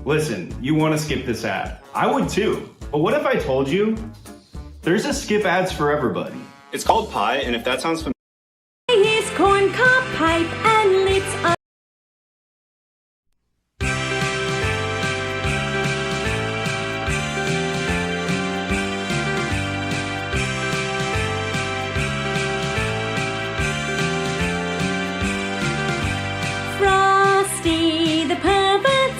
Listen, you want to skip this ad. I would too. But what if I told you there's a skip ads for everybody? It's called pie, and if that sounds familiar. His corn cob pipe and lit a Frosty the pervert,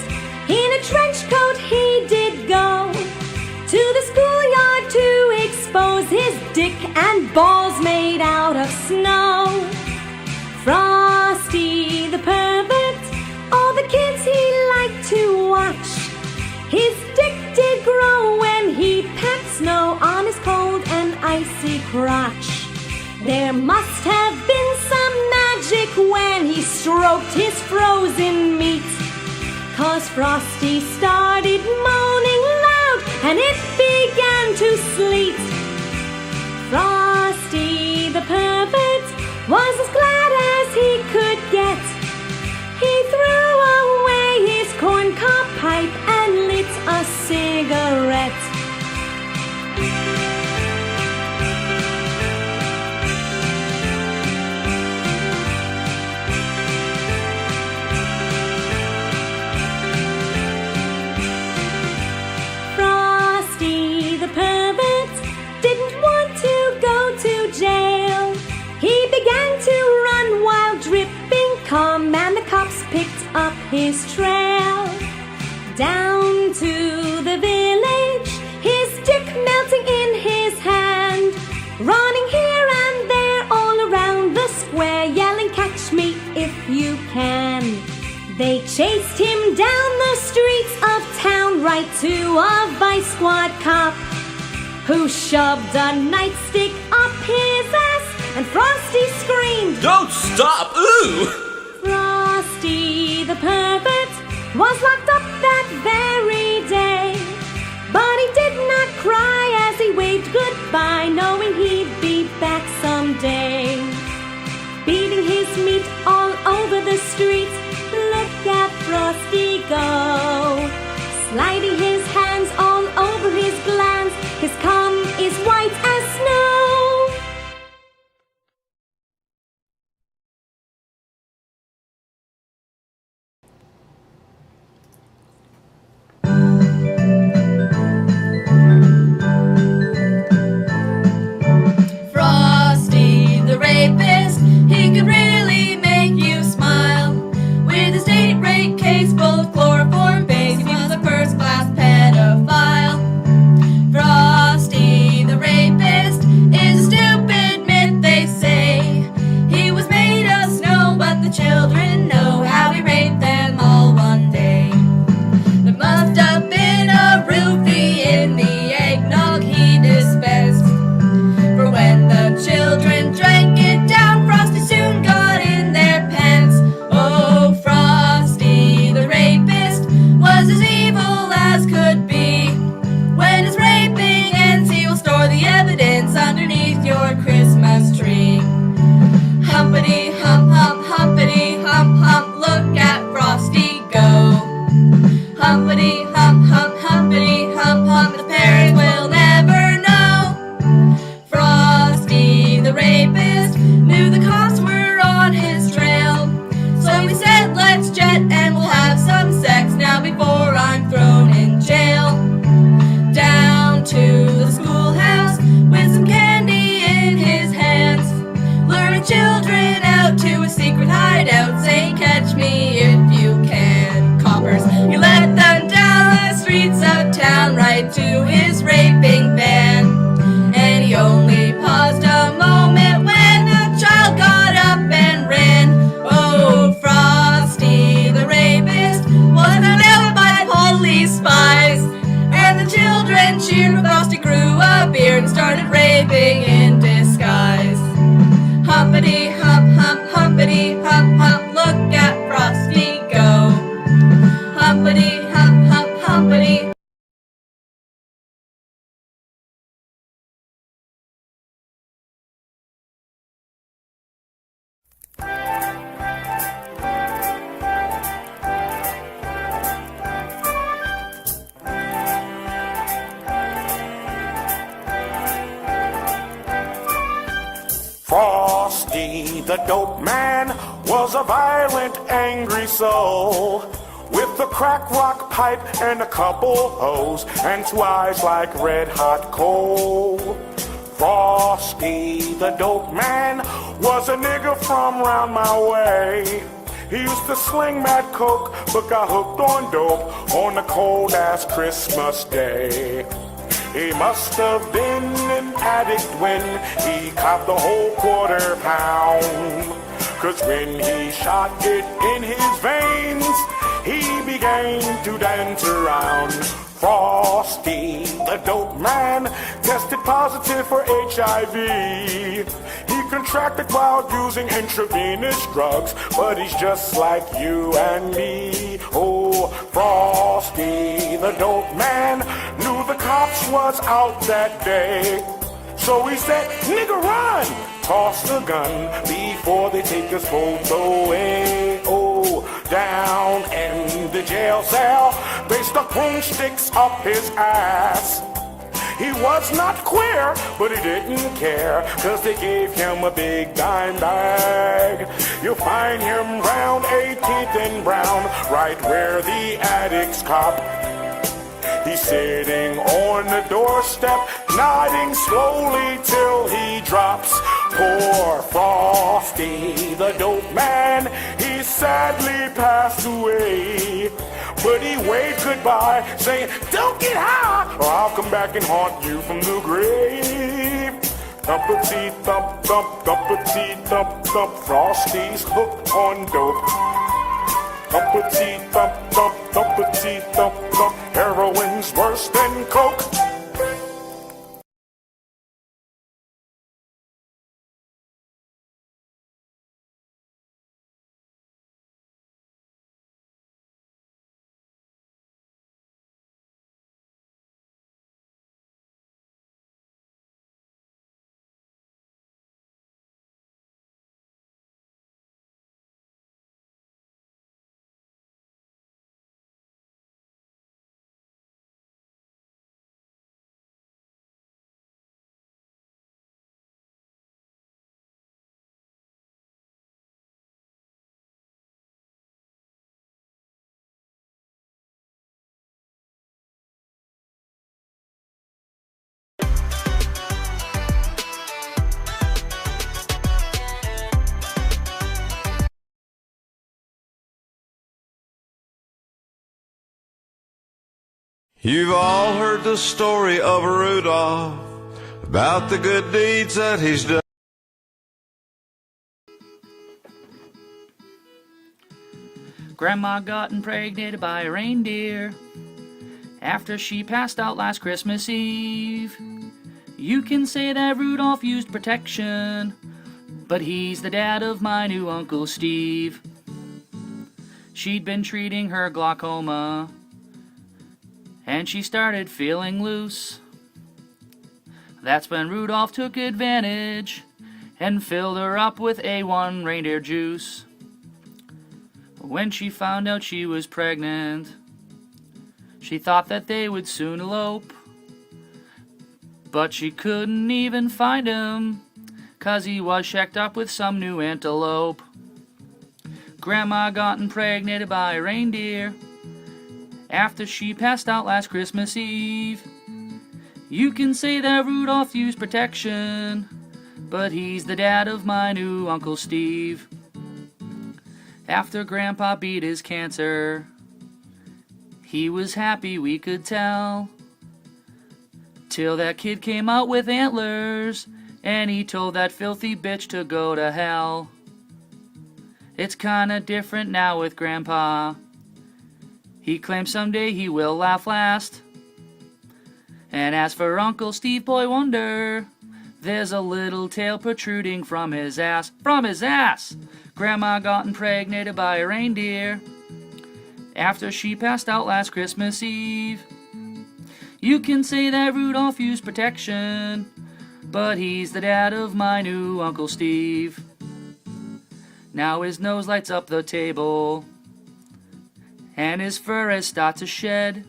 in a trench coat he did go to the schoolyard to expose his dick and balls made out of snow. Frosty the pervert, all the kids he liked to watch. His dick did grow when he pecked snow on his cold and icy crotch. There must have been some magic when he stroked his frozen meat, 'cause Frosty started moaning loud and it began to sleet. Frosty the pervert was as glad as he could get. He threw away his corncob pipe and lit a cigarette. Frosty the pervert didn't want to go to jail. He began to run while dripping cum, and the cops picked up his trail. Down to the village, his dick melting in his hand, running here and there all around the square, yelling, "Catch me if you can." They chased him down the streets of town, right to a vice squad cop, who shoved a nightstick up his ass, and Frosty screamed, "Don't stop! Ooh!" Frosty the pervert was locked up that very day, but he did not cry as he waved goodbye, knowing he'd be back someday. Beating his meat all over the street, look at Frosty go. Sliding his hands all over his glands, his cum is white as snow. Frosty the rapist, he could really make you smile. With his date rape case full of chloroform base, he was a first-class pedophile. Frosty the rapist is a stupid myth, they say. He was made of snow, but the children know how he raped them all one day. There must have been a roofie in the eggnog he dispensed, for when the children drank it down, Frosty soon got in their pants. Oh, Frosty the dope man, was a violent, angry soul with a crack rock pipe and a couple hoes and 2 eyes like red hot coal. Frosty, the dope man, was a nigga from round my way. He used to sling mad coke, but got hooked on dope on a cold-ass Christmas day. He must have been an addict when he copped the whole quarter pound. 'Cause when he shot it in his veins, he began to dance around. Frosty, the dope man, tested positive for HIV. He contracted while using intravenous drugs, but he's just like you and me. Oh, Frosty, the dope man, knew the cops was out that day. So he said, nigga, run! Toss the gun before they take us both away. Oh, down in the jail cell, they stuck broomsticks up his ass. He was not queer, but he didn't care, 'cause they gave him a big dime bag. You'll find him round 18th and Brown, right where the addicts cop. He's sitting on the doorstep, nodding slowly till he drops. Poor Frosty, the dope man, he sadly passed away. But he waved goodbye, saying, don't get high, or I'll come back and haunt you from the grave. Thump-a-tee, thump, thump, thump-a-tee, thump, thump, Frosty's hooked on dope. Thump-a-tee, thump, thump, thump-a-tee, thump, thump, heroin's worse than coke. You've all heard the story of Rudolph, about the good deeds that he's done. Grandma got impregnated by a reindeer after she passed out last Christmas Eve. You can say that Rudolph used protection, but he's the dad of my new Uncle Steve. She'd been treating her glaucoma, and she started feeling loose. That's when Rudolph took advantage and filled her up with A1 reindeer juice. When she found out she was pregnant, she thought that they would soon elope. But she couldn't even find him, 'cause he was shacked up with some new antelope. Grandma got impregnated by a reindeer after she passed out last Christmas Eve. You can say that Rudolph used protection, but he's the dad of my new Uncle Steve. After Grandpa beat his cancer, he was happy, we could tell, till that kid came out with antlers, and he told that filthy bitch to go to hell. It's kinda different now with Grandpa. He claims someday he will laugh last. And as for Uncle Steve Boy Wonder, there's a little tail protruding from his ass. From his ass! Grandma got impregnated by a reindeer after she passed out last Christmas Eve. You can say that Rudolph used protection, but he's the dad of my new Uncle Steve. Now his nose lights up the table, and his fur has started to shed.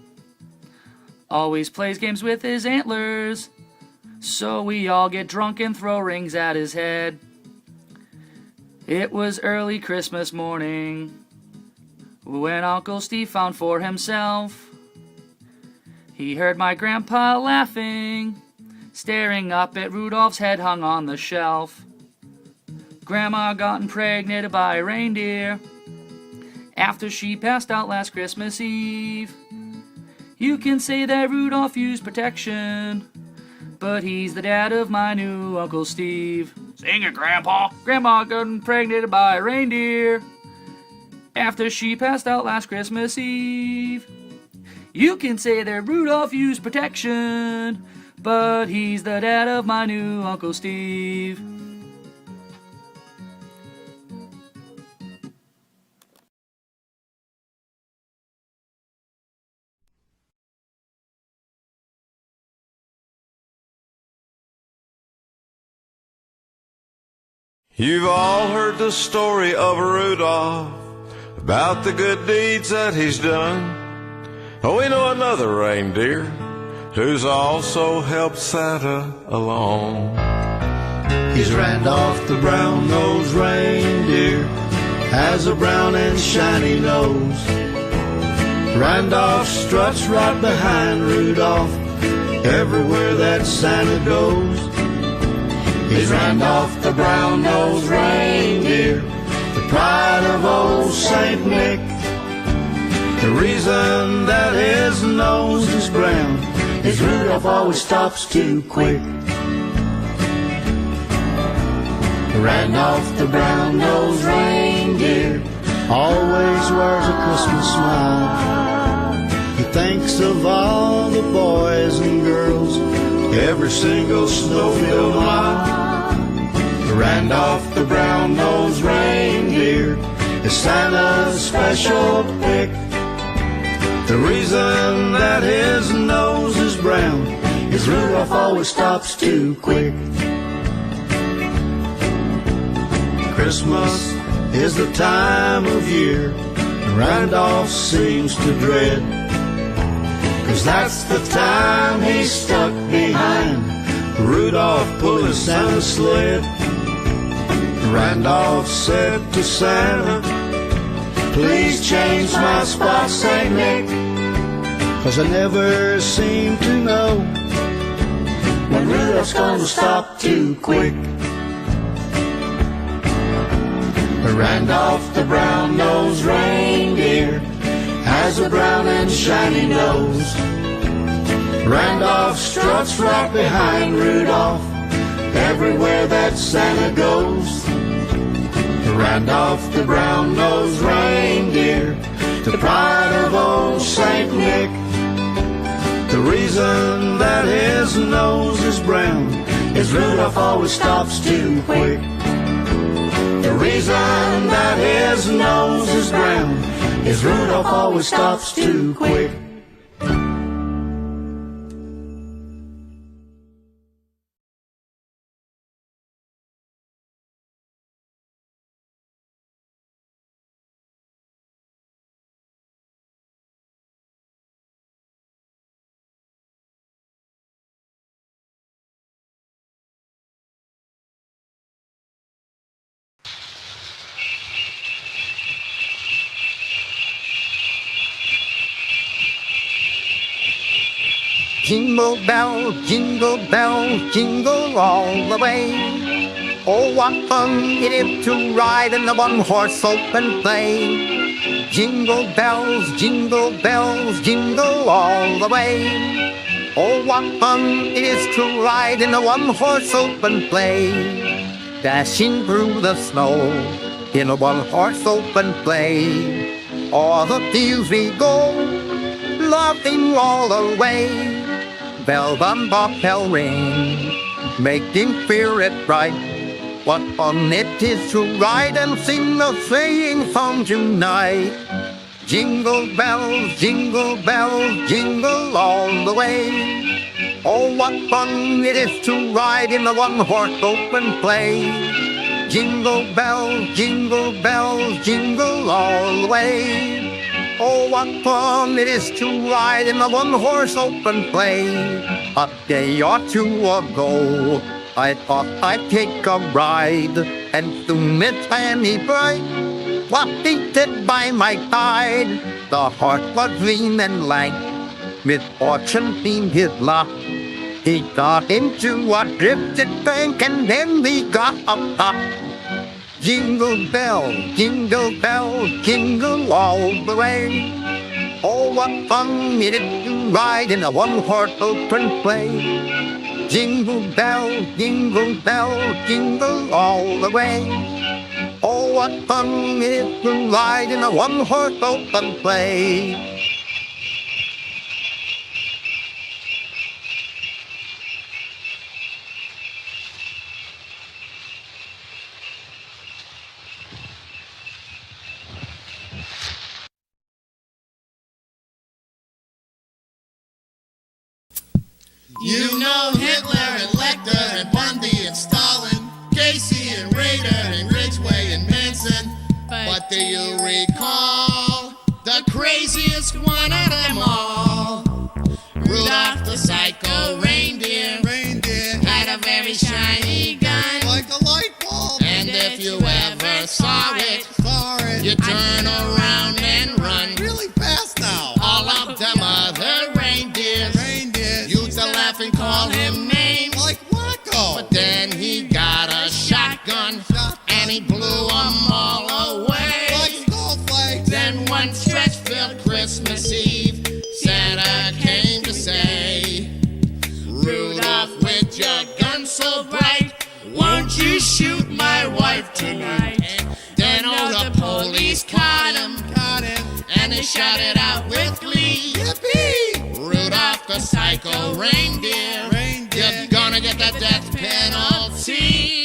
Always plays games with his antlers, so we all get drunk and throw rings at his head. It was early Christmas morning when Uncle Steve found for himself. He heard my grandpa laughing, staring up at Rudolph's head hung on the shelf. Grandma got impregnated by a reindeer after she passed out last Christmas Eve. You can say that Rudolph used protection, but he's the dad of my new Uncle Steve. Sing it, Grandpa. Grandma got impregnated by a reindeer after she passed out last Christmas Eve. You can say that Rudolph used protection, but he's the dad of my new Uncle Steve. You've all heard the story of Rudolph, about the good deeds that he's done. Oh, we know another reindeer who's also helped Santa along. He's Randolph the brown-nosed reindeer, has a brown and shiny nose. Randolph struts right behind Rudolph everywhere that Santa goes. He's Randolph the brown-nosed reindeer, the pride of old Saint Nick. The reason that his nose is brown is Rudolph always stops too quick. Randolph the brown-nosed reindeer always wears a Christmas smile. He thinks of all the boys and girls every single snowfield mile. Randolph the brown-nosed reindeer is Santa's special pick. The reason that his nose is brown is Rudolph always stops too quick. Christmas is the time of year Randolph seems to dread, 'cause that's the time he's stuck behind Rudolph pulling Santa's sled. Randolph said to Santa, please change my spot, Saint Nick, 'cause I never seem to know when Rudolph's gonna stop too quick. Randolph the brown-nosed reindeer has a brown and shiny nose. Randolph struts right behind Rudolph everywhere that Santa goes. Randolph the brown-nosed reindeer, the pride of old Saint Nick. The reason that his nose is brown is Rudolph always stops too quick. The reason that his nose is brown is Rudolph always stops too quick. Jingle bells, jingle all the way. Oh, what fun it is to ride in a one-horse open sleigh. Jingle bells, jingle all the way. Oh, what fun it is to ride in a one-horse open sleigh. Dashing through the snow in a one-horse open sleigh. All the fields we go, laughing all the way. Bells on bobtail ring, making spirit bright. What fun it is to ride and sing a sleighing song tonight. Jingle bells, jingle all the way. Oh, what fun it is to ride in a one-horse open sleigh. Jingle bells, jingle all the way. Oh, what fun it is to ride in a one-horse open sleigh. A day or two ago, I thought I'd take a ride and soon it's penny bright. Was seated by my side, the horse was lean and lank. Misfortune seemed his lot. He got into a drifted bank and then he got up top. Jingle bell, jingle bell, jingle all the way. Oh, what fun it is to ride in a one-horse open sleigh. Jingle bell, jingle bell, jingle all the way. Oh, what fun it is to ride in a one-horse open sleigh. You know Hitler and Lecter and Bundy and Stalin, Casey and Rader and Ridgway and Manson. But do you recall the craziest one of them all? Rudolph the Psycho Reindeer had a very shiny gun, like a light bulb. And if you ever saw it, you turn around and run really fast now. All of them other reindeers used to laugh and call him names like Wacko. But then he got a shotgun and he blew them all away. Like snowflakes. Then one stretch-filled Christmas Eve, Santa came to say, Rudolph, with your gun so bright, won't you shoot my wife tonight? Then all the police caught him, and they shouted out with glee, Yippee! Rudolph the Psycho Reindeer, you're gonna get the death penalty.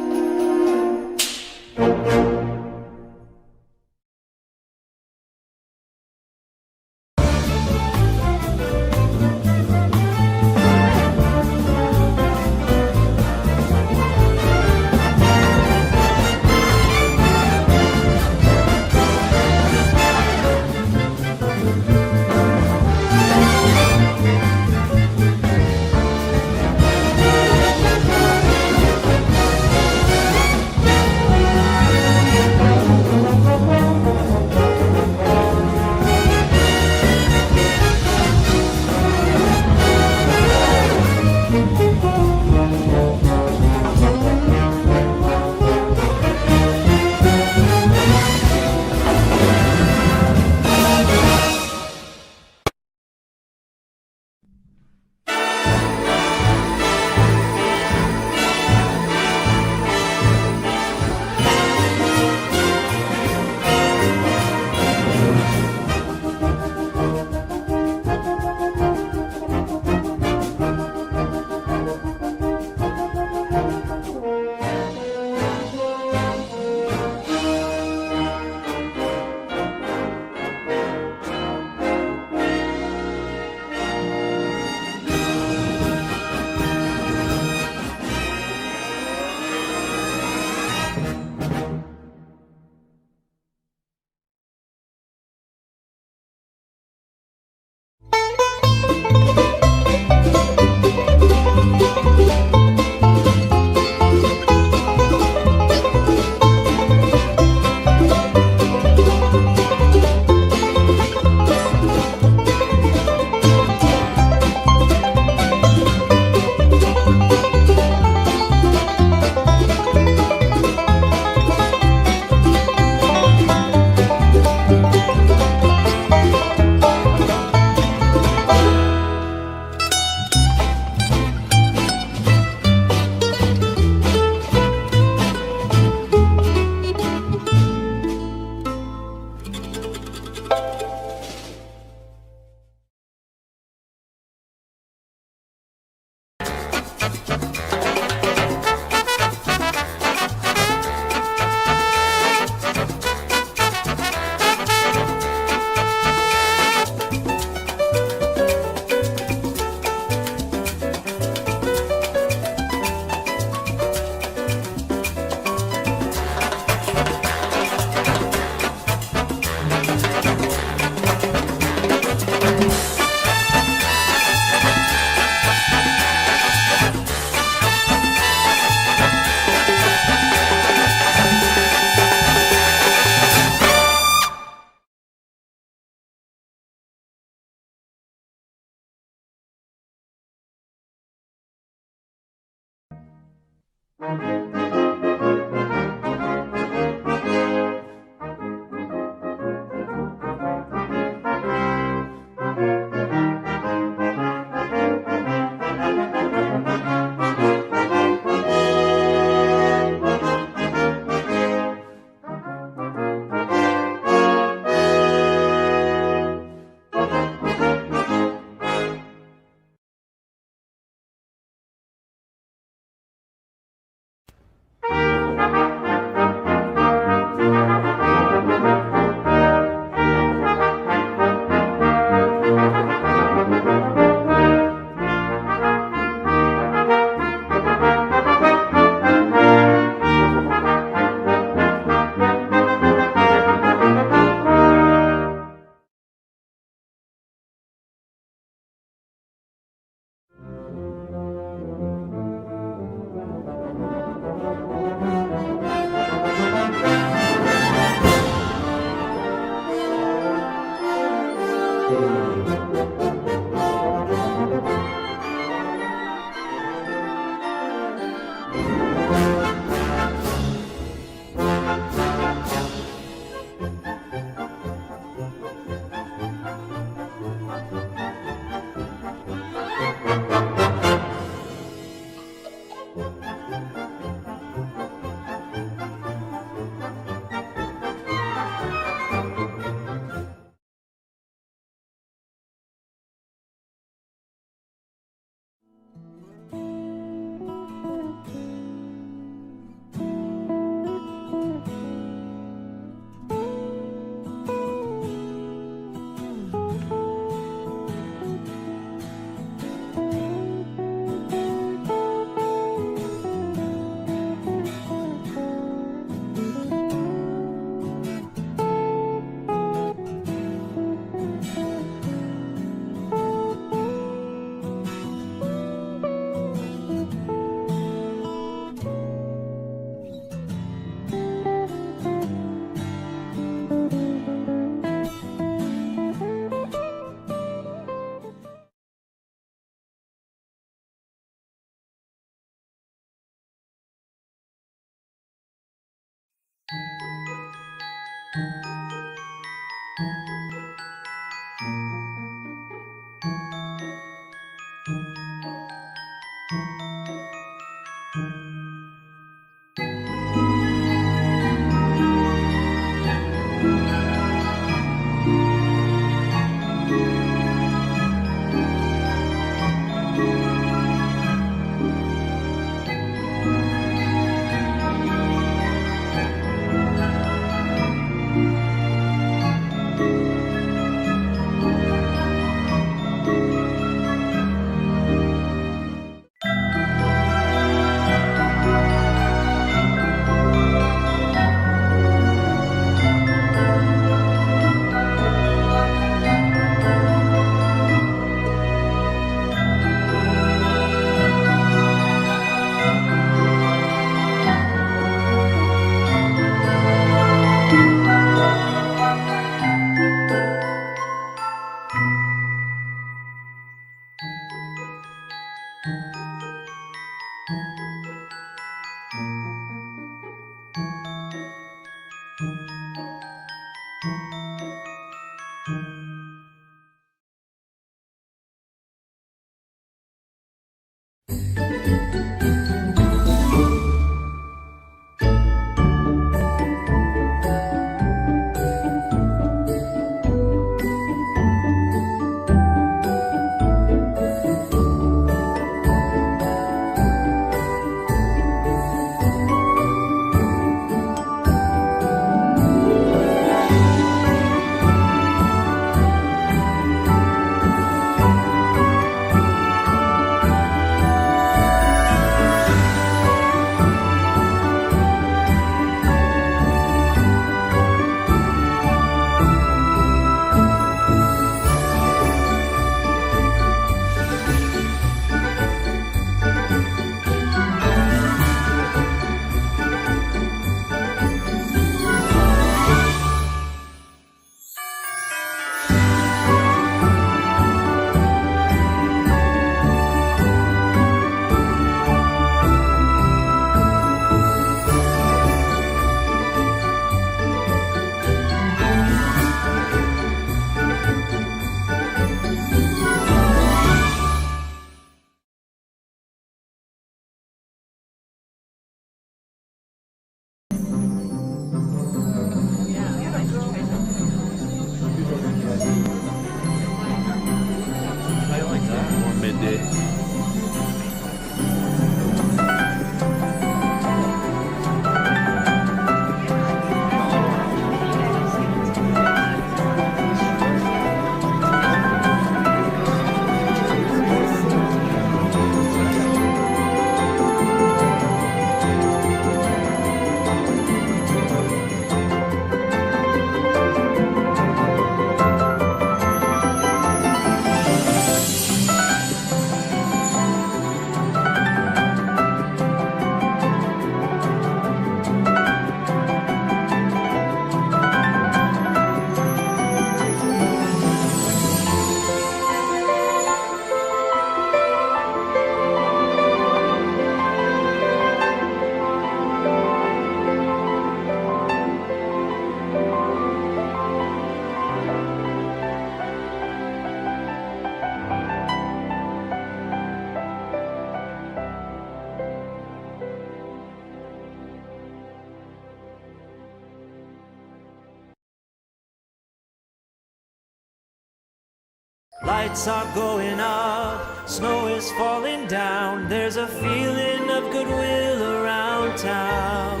Lights are going up, snow is falling down. There's a feeling of goodwill around town.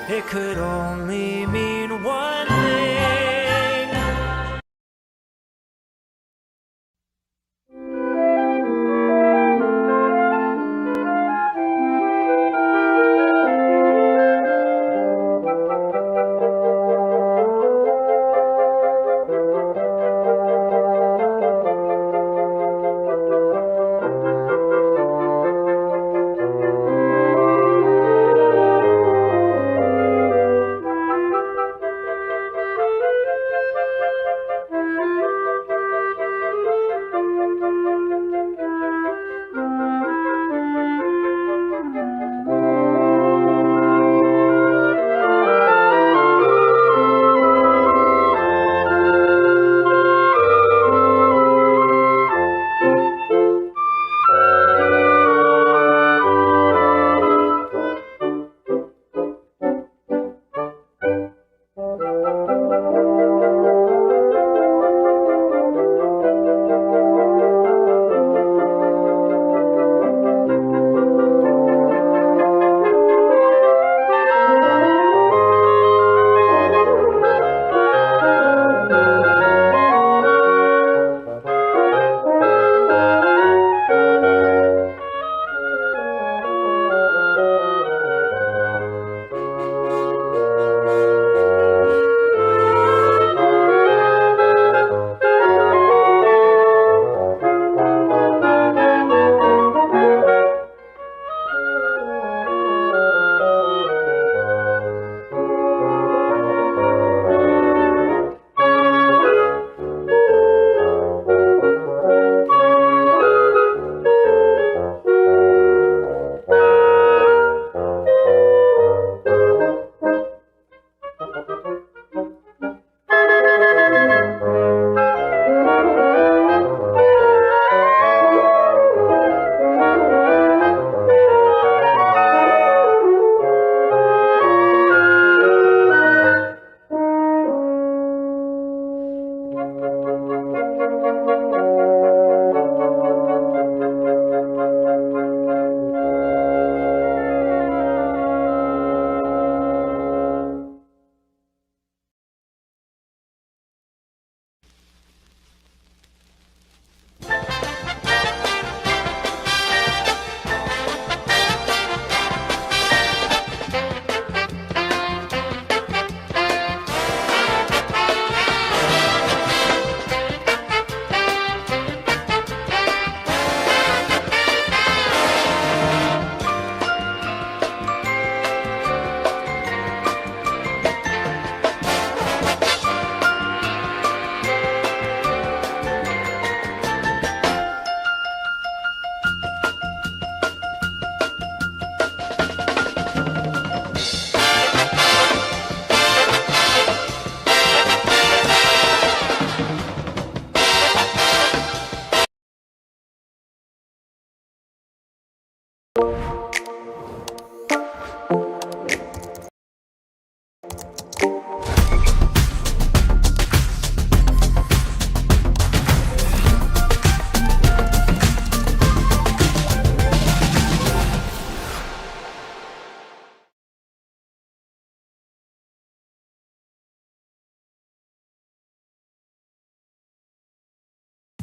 It could only mean one thing.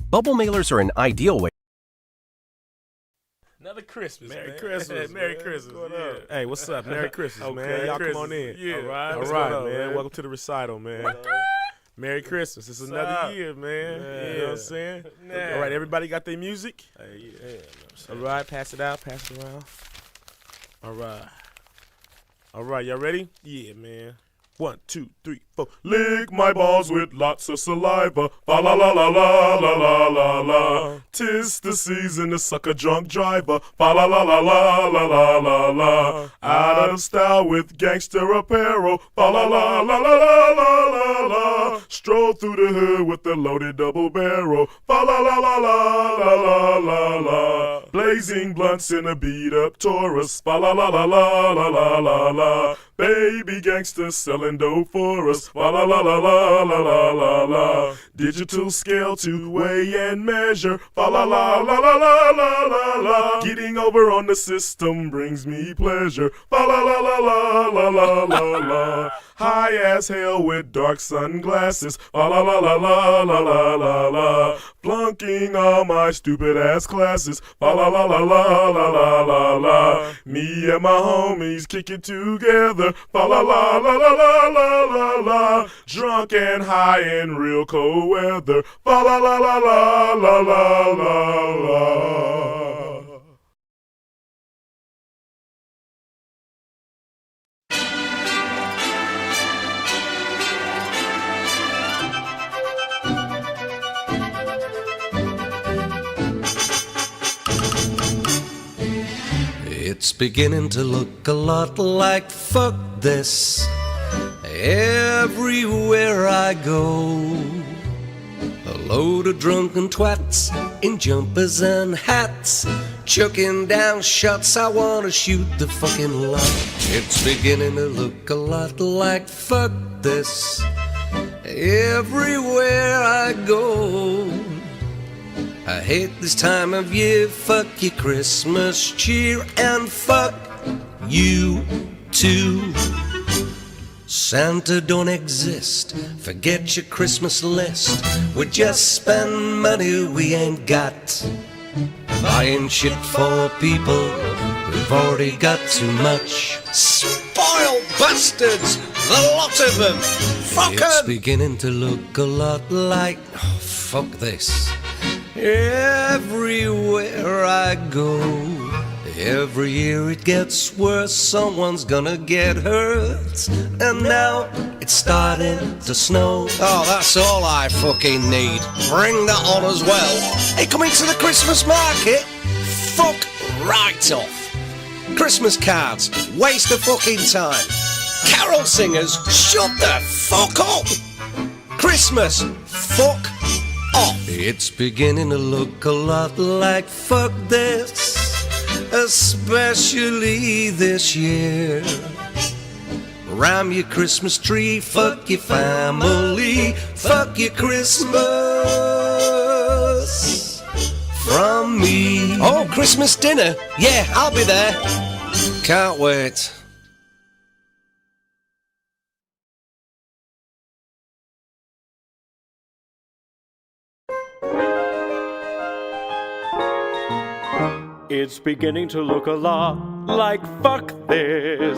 Bubble mailers are an ideal way. Another Christmas. Merry man. Christmas. Merry man. Christmas. What's Yeah. going on? Hey, what's up? Merry Christmas, man. Okay, Y'all Christmas. come on in. Yeah. All right, What's all right, going on, man. man? Welcome to the recital, man. Merry Christmas. It's What's another up? year, man. Yeah. You know what I'm saying? Yeah. All right, everybody got their music? Yeah. All right, pass it out, pass it around. All right. All right, y'all ready? Yeah, man. 1, 2, 3, 4. Lick my balls with lots of saliva. Fa la la la la la la la la. 'Tis the season to suck a drunk driver. Fa la la la la la la la la. Out of style with gangster apparel. Fa la la la la la la la la. Stroll through the hood with the loaded double barrel. Fa la la la la la la la la. Blazing blunts in a beat-up Taurus. Fa la la la la la la la la. Baby gangsters selling dope for us. Fa la la la la la la la la. Digital scale to weigh and measure. Fa la la la la la la la la. Getting over on the system brings me pleasure. Fa la la la la la la la la. High as hell with dark sunglasses. Fa la la la la la la la la. Flunking all my stupid ass classes. Fa la la la la la la la la. Me and my homies kick it together. Fa la la la la la la la la. Drunk and high in real cold weather. Fa la la la la la la la la. It's beginning to look a lot like fuck this everywhere I go. A load of drunken twats in jumpers and hats, chucking down shots. I wanna shoot the fucking lot. It's beginning to look a lot like fuck this everywhere I go. I hate this time of year, fuck your Christmas cheer, and fuck you too. Santa don't exist, forget your Christmas list. We just spend money we ain't got, buying shit for people who've already got too much. Spoiled bastards, the lot of them, fuck 'em. It's beginning to look a lot like, oh, fuck this everywhere I go. Every year it gets worse, someone's gonna get hurt, and now it's starting to snow. Oh, that's all I fucking need. Bring that on as well. Hey, coming to the Christmas market? Fuck right off. Christmas cards, waste of fucking time. Carol singers, shut the fuck up. Christmas, fuck off. It's beginning to look a lot like fuck this, especially this year. Ram your Christmas tree, fuck your family, fuck your Christmas from me. Oh, Christmas dinner? Yeah, I'll be there. Can't wait. It's beginning to look a lot like fuck this.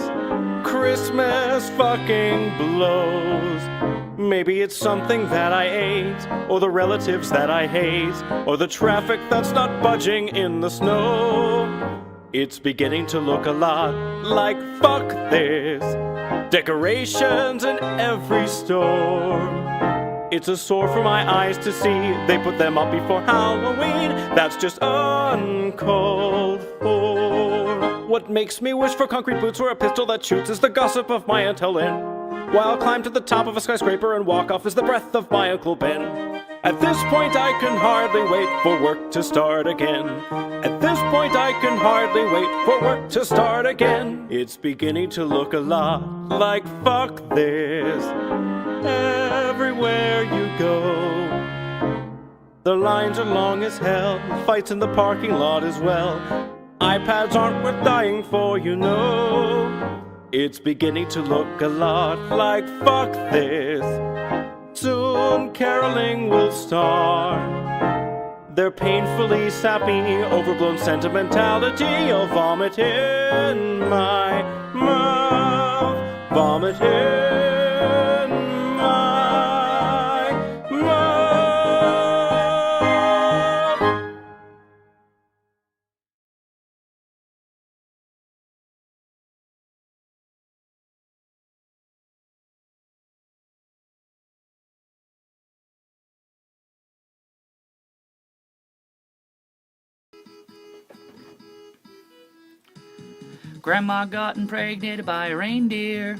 Christmas fucking blows. Maybe it's something that I ate, or the relatives that I hate, or the traffic that's not budging in the snow. It's beginning to look a lot like fuck this. Decorations in every store. It's a sore for my eyes to see. They put them up before Halloween. That's just uncalled for. What makes me wish for concrete boots or a pistol that shoots is the gossip of my Aunt Helen, while I'll climb to the top of a skyscraper and walk off is the breath of my Uncle Ben. At this point I can hardly wait for work to start again. At this point I can hardly wait for work to start again. It's beginning to look a lot like fuck this everywhere you go. The lines are long as hell, fights in the parking lot as well. iPads aren't worth dying for, you know. It's beginning to look a lot like fuck this. Soon caroling will start. Their painfully sappy, overblown sentimentality. I'll vomit in my mouth. Vomit in my mouth. Grandma got impregnated by a reindeer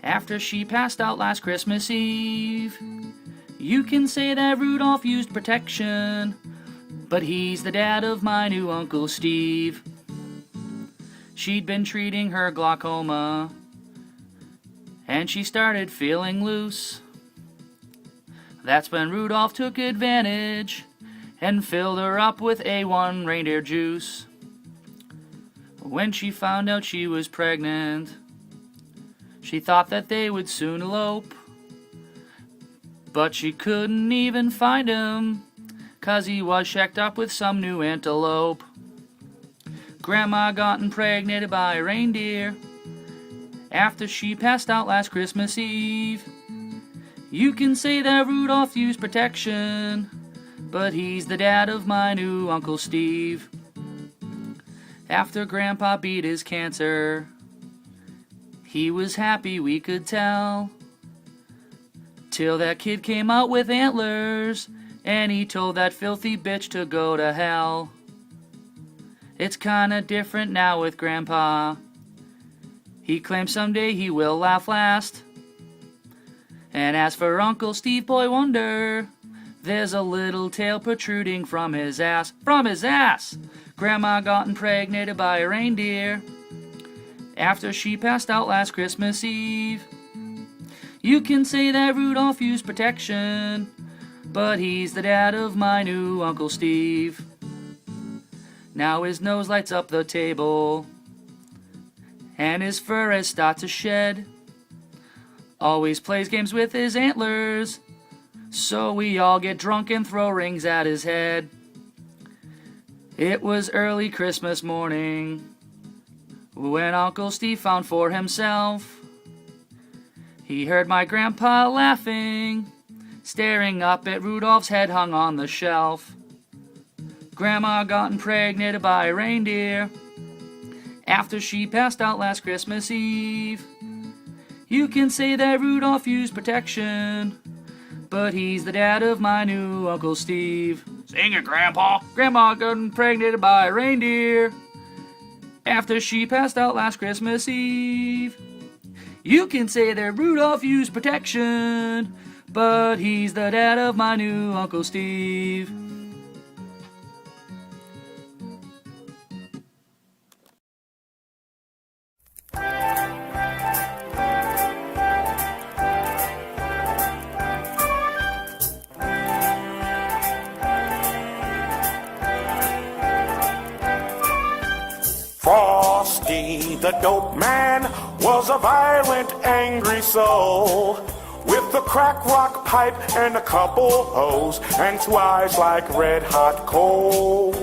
after she passed out last Christmas Eve. You can say that Rudolph used protection, but he's the dad of my new Uncle Steve. She'd been treating her glaucoma, and she started feeling loose. That's when Rudolph took advantage and filled her up with A1 reindeer juice. When she found out she was pregnant, she thought that they would soon elope. But she couldn't even find him, 'cause he was shacked up with some new antelope. Grandma got impregnated by a reindeer after she passed out last Christmas Eve. You can say that Rudolph used protection, but he's the dad of my new Uncle Steve. After Grandpa beat his cancer, he was happy, we could tell, till that kid came out with antlers, and he told that filthy bitch to go to hell. It's kinda different now with Grandpa. He claims someday he will laugh last. And as for Uncle Steve Boy Wonder, there's a little tail protruding from his ass. From his ass! Grandma got impregnated by a reindeer after she passed out last Christmas Eve. You can say that Rudolph used protection, but he's the dad of my new Uncle Steve. Now his nose lights up the table, and his fur has started to shed. Always plays games with his antlers, so we all get drunk and throw rings at his head. It was early Christmas morning when Uncle Steve found for himself. He heard my grandpa laughing, staring up at Rudolph's head hung on the shelf. Grandma got impregnated by a reindeer after she passed out last Christmas Eve. You can say that Rudolph used protection, but he's the dad of my new Uncle Steve. Sing it, Grandpa. Grandma got impregnated by a reindeer after she passed out last Christmas Eve. You can say that Rudolph used protection, but he's the dad of my new Uncle Steve. Frosty the dope man was a violent, angry soul with a crack rock pipe and a couple hoes and 2 eyes like red hot coal.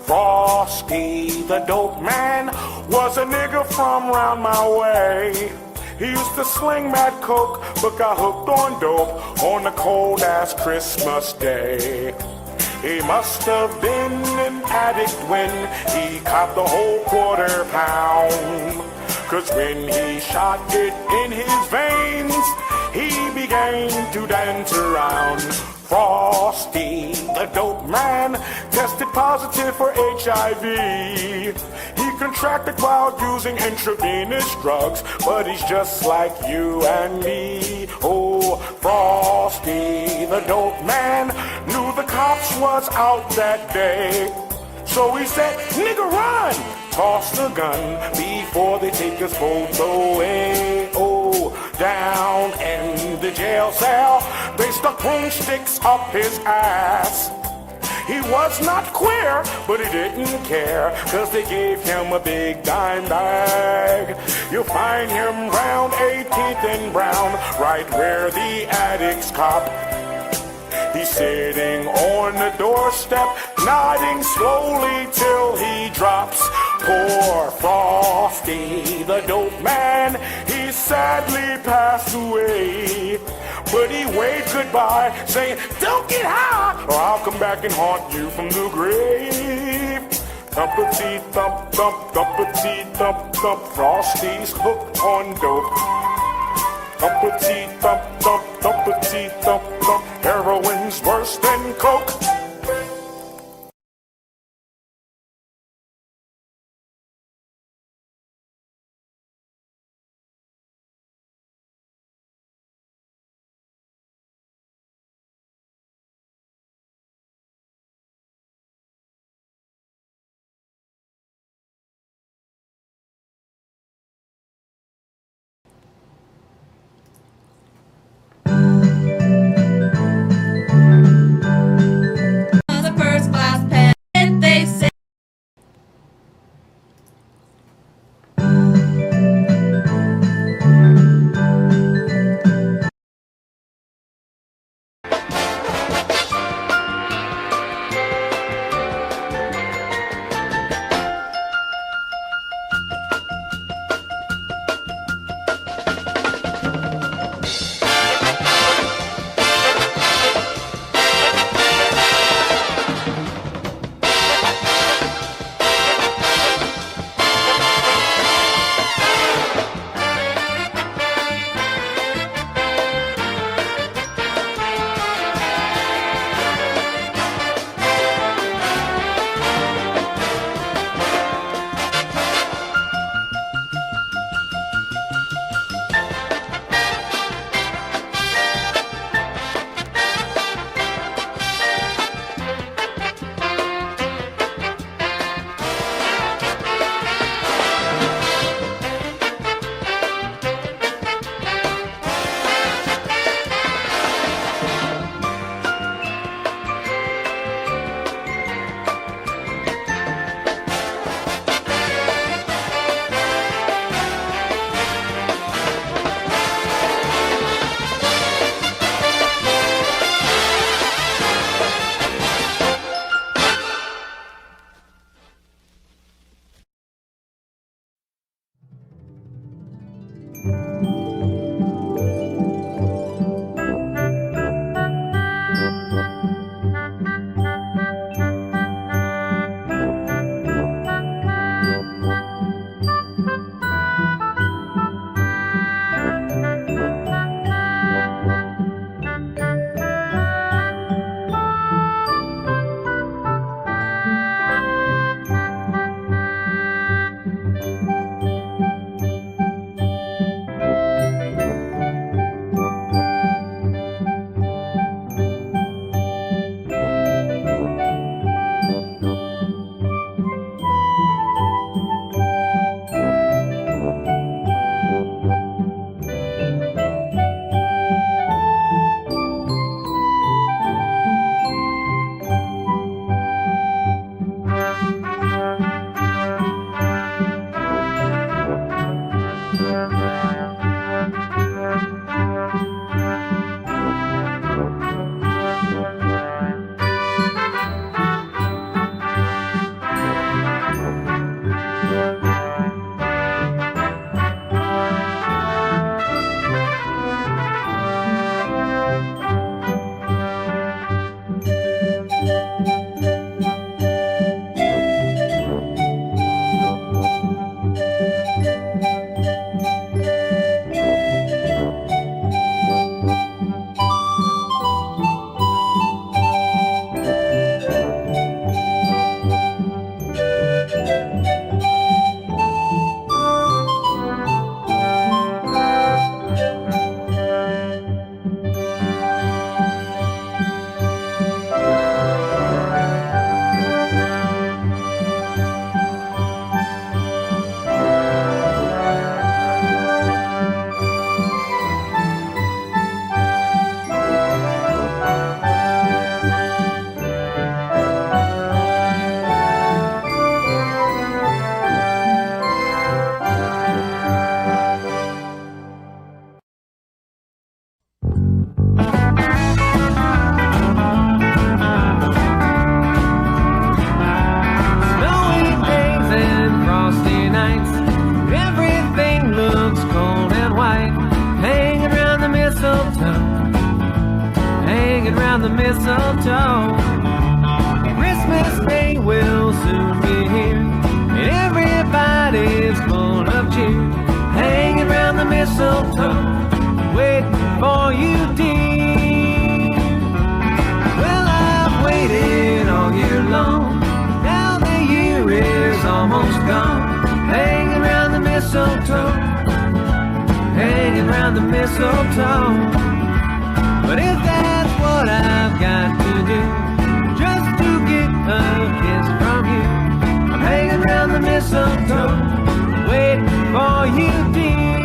Frosty the dope man was a nigga from round my way. He used to sling mad coke, but got hooked on dope on a cold ass Christmas day. He must have been an addict when he copped the whole £quarter, 'cause when he shot it in his veins, he began to dance around. Frosty, the dope man, tested positive for HIV. He contracted while using intravenous drugs, but he's just like you and me. Oh, Frosty, the dope man, knew the cops was out that day. So he said, nigga, run! Toss the gun before they take us both away. Oh, down in the jail cell, they stuck broomsticks up his ass. He was not queer, but he didn't care, 'cause they gave him a big dime bag. You'll find him round 18th and Brown, right where the addicts cop. He's sitting on the doorstep, nodding slowly till he drops. Poor Frosty, the dope man, he sadly passed away. But he waved goodbye, saying, don't get high, or I'll come back and haunt you from the grave. Thump-a-tee, thump, thump, thump-a-tee, thump, thump, Frosty's hooked on dope. Thump-a-tee, thump, thump, thump-a-tee, thump, thump, heroin's worse than coke. around the mistletoe. Christmas Day will soon be here, and everybody's full of cheer. Hanging around the mistletoe, waiting for you, dear. Well, I've waited all year long, now the year is almost gone. Hanging around the mistletoe, hanging around the mistletoe. But if that's what I've got to do, just to get a kiss from you, I'm hanging around the mistletoe, waiting for you, dear.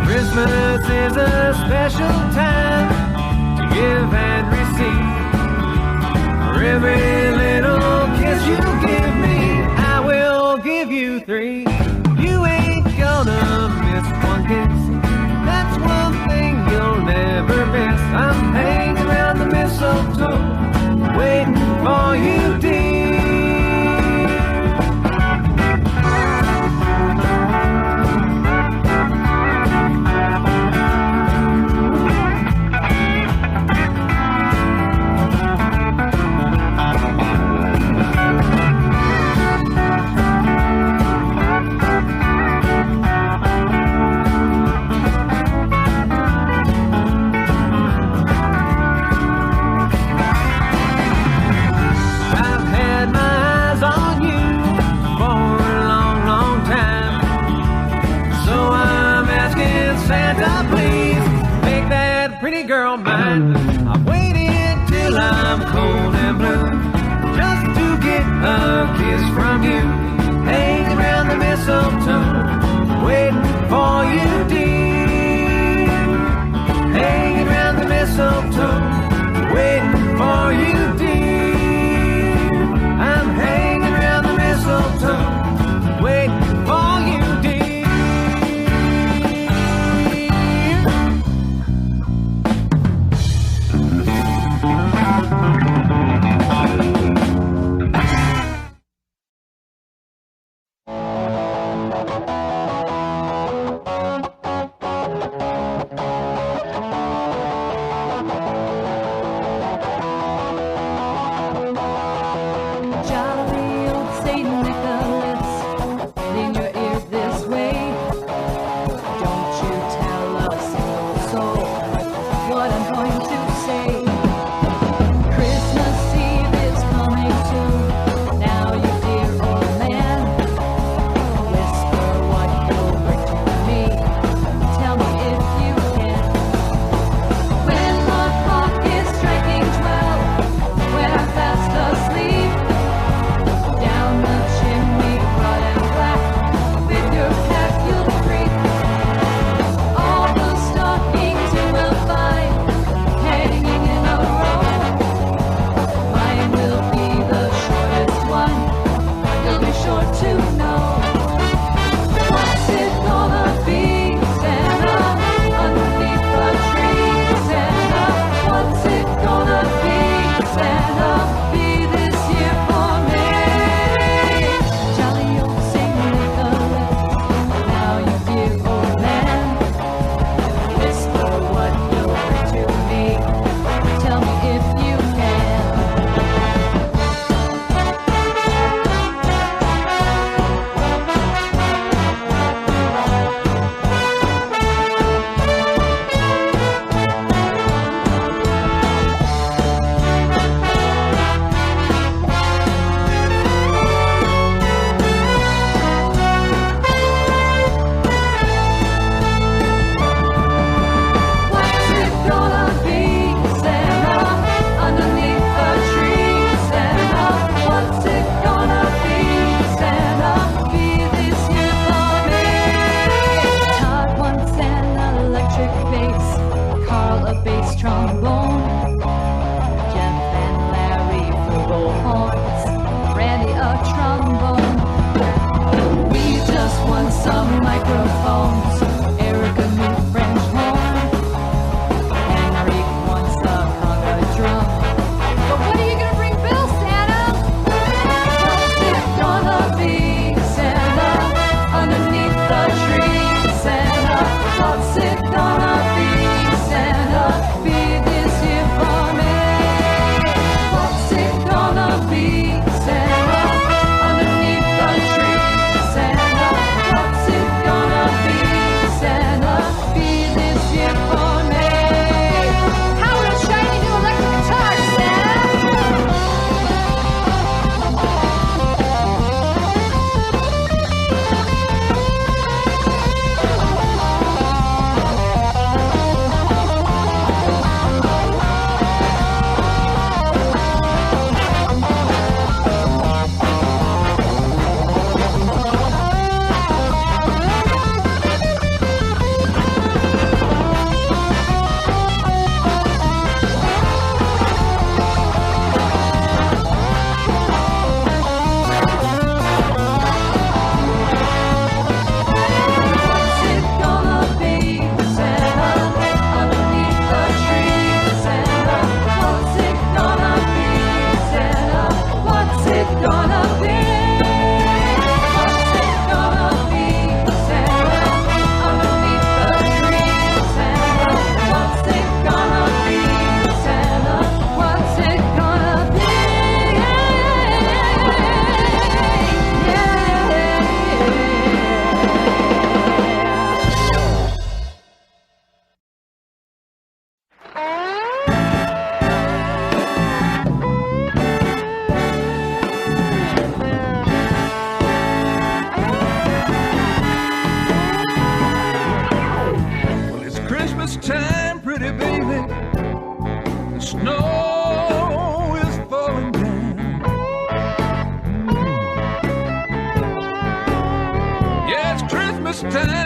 Christmas is a special time to give and receive. For every little kiss you give me, I will give you 3. You ain't gonna miss one kiss, that's one thing you'll never miss. I'm hanging around the mistletoe, waiting for you, dear. Santa, please make that pretty girl mine. I've waited till I'm cold and blue, just to get a kiss from you. Hanging around the mistletoe, waiting for you, dear. Hanging around the mistletoe, waiting for you, dear. I'm hanging around the mistletoe, waiting for you, dear.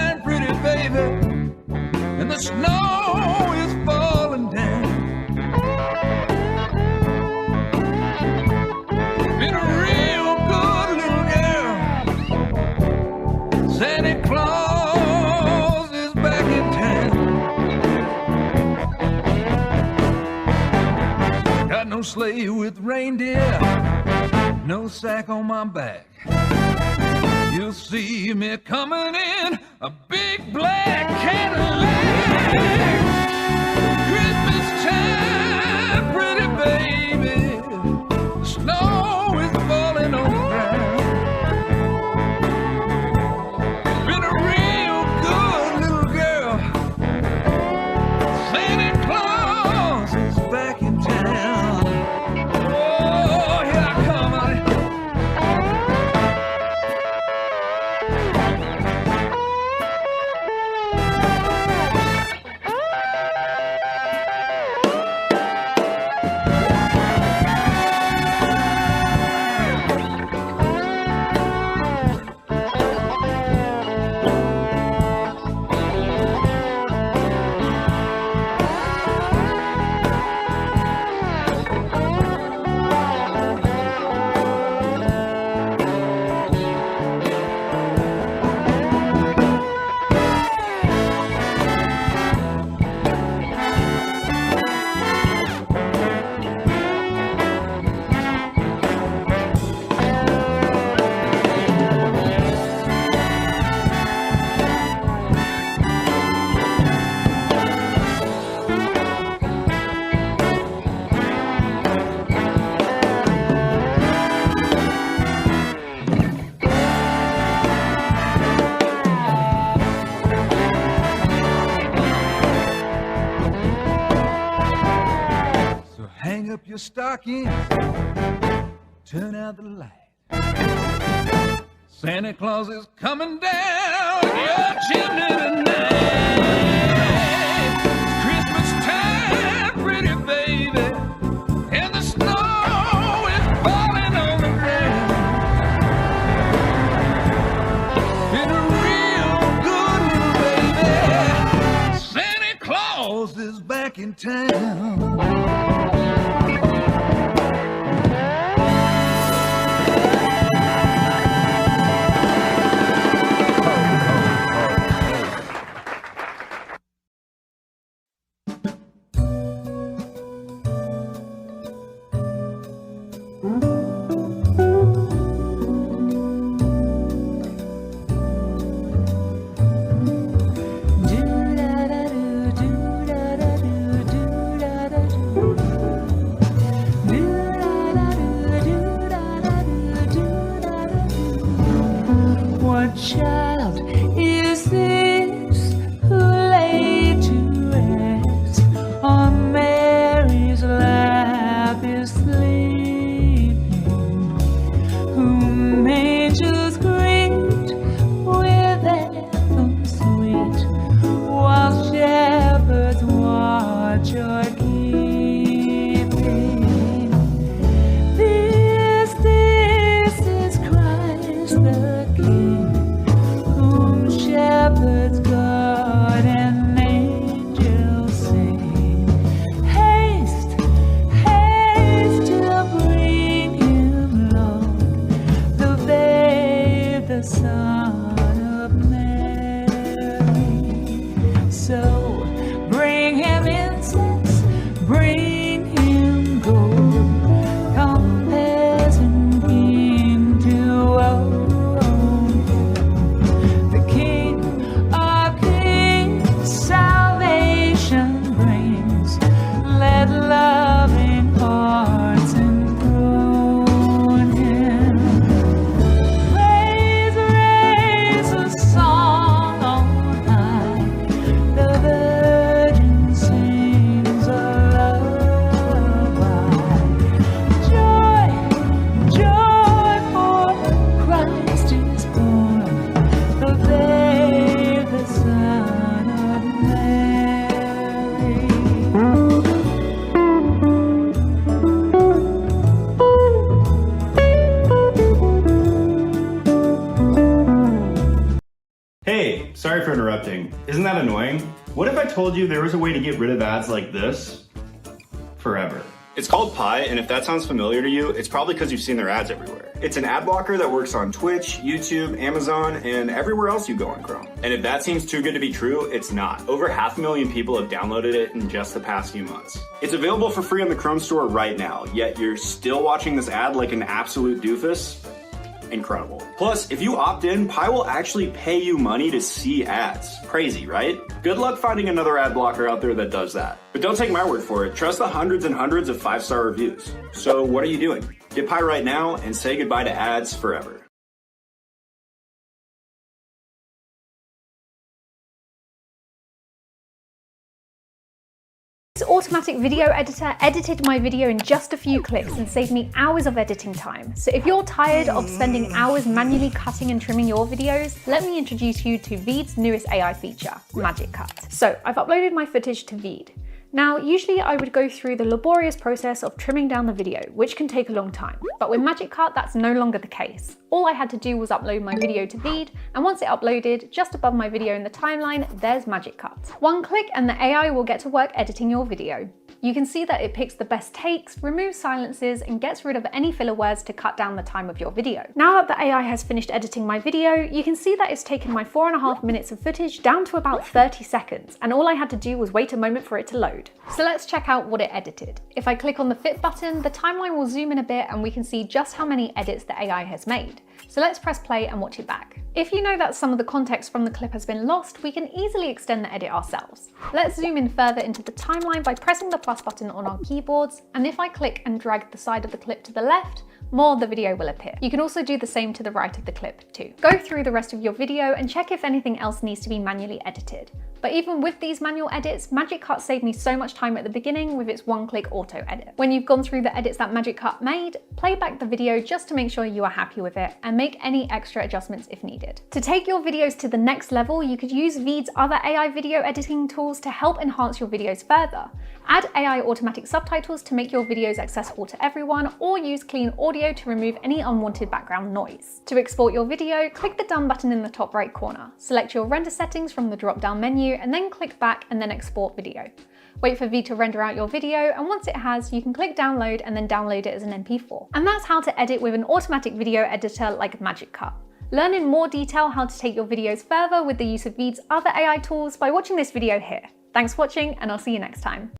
time, pretty baby, and the snow is falling down. Been a real good little girl. Santa Claus is back in town. Got no sleigh with reindeer, no sack on my back. You'll see me coming in a big black Cadillac. Christmas time, pretty baby, the snow is falling on the ground. Been a real good little girl. Santa Claus is back in town. Oh, here I come, honey. Hang up your stockings, turn out the light. Santa Claus is coming down your chimney tonight. It's Christmas time, pretty baby, and the snow is falling on the ground. Been a real good little baby. Santa Claus is back in town. interrupting. Isn't that annoying? What if I told you there was a way to get rid of ads like this forever? It's called Pi, and if that sounds familiar to you, it's probably because you've seen their ads everywhere. It's an ad blocker that works on Twitch, YouTube, Amazon, and everywhere else you go on Chrome. And if that seems too good to be true, it's not. Over 500,000 people have downloaded it in just the past few months. It's available for free on the Chrome store right now, yet you're still watching this ad like an absolute doofus? Incredible. Plus, if you opt in, Pi will actually pay you money to see ads. Crazy, right? Good luck finding another ad blocker out there that does that. But don't take my word for it. Trust the hundreds and hundreds of 5-star reviews. So what are you doing? Get Pi right now and say goodbye to ads forever. This automatic video editor edited my video in just a few clicks and saved me hours of editing time. So if you're tired of spending hours manually cutting and trimming your videos, let me introduce you to Veed's newest AI feature, Magic Cut. So I've uploaded my footage to Veed. Now, usually I would go through the laborious process of trimming down the video, which can take a long time. But with Magic Cut, that's no longer the case. All I had to do was upload my video to Veed, and once it uploaded, just above my video in the timeline, there's Magic Cut. One click and the AI will get to work editing your video. You can see that it picks the best takes, removes silences, and gets rid of any filler words to cut down the time of your video. Now that the AI has finished editing my video, you can see that it's taken my 4.5 minutes of footage down to about 30 seconds, and all I had to do was wait a moment for it to load. So let's check out what it edited. If I click on the fit button, the timeline will zoom in a bit and we can see just how many edits the AI has made. So let's press play and watch it back. If you know that some of the context from the clip has been lost, we can easily extend the edit ourselves. Let's zoom in further into the timeline by pressing the plus button on our keyboards, and if I click and drag the side of the clip to the left, more of the video will appear. You can also do the same to the right of the clip too. Go through the rest of your video and check if anything else needs to be manually edited. But even with these manual edits, Magic Cut saved me so much time at the beginning with its one-click auto edit. When you've gone through the edits that Magic Cut made, play back the video just to make sure you are happy with it and make any extra adjustments if needed. To take your videos to the next level, you could use Veed's other AI video editing tools to help enhance your videos further. Add AI automatic subtitles to make your videos accessible to everyone, or use clean audio to remove any unwanted background noise. To export your video, click the done button in the top right corner. Select your render settings from the drop-down menu and then click back and then export video. Wait for Veed to render out your video, and once it has, you can click download and then download it as an MP4. And that's how to edit with an automatic video editor like Magic Cut. Learn in more detail how to take your videos further with the use of Veed's other AI tools by watching this video here. Thanks for watching, and I'll see you next time.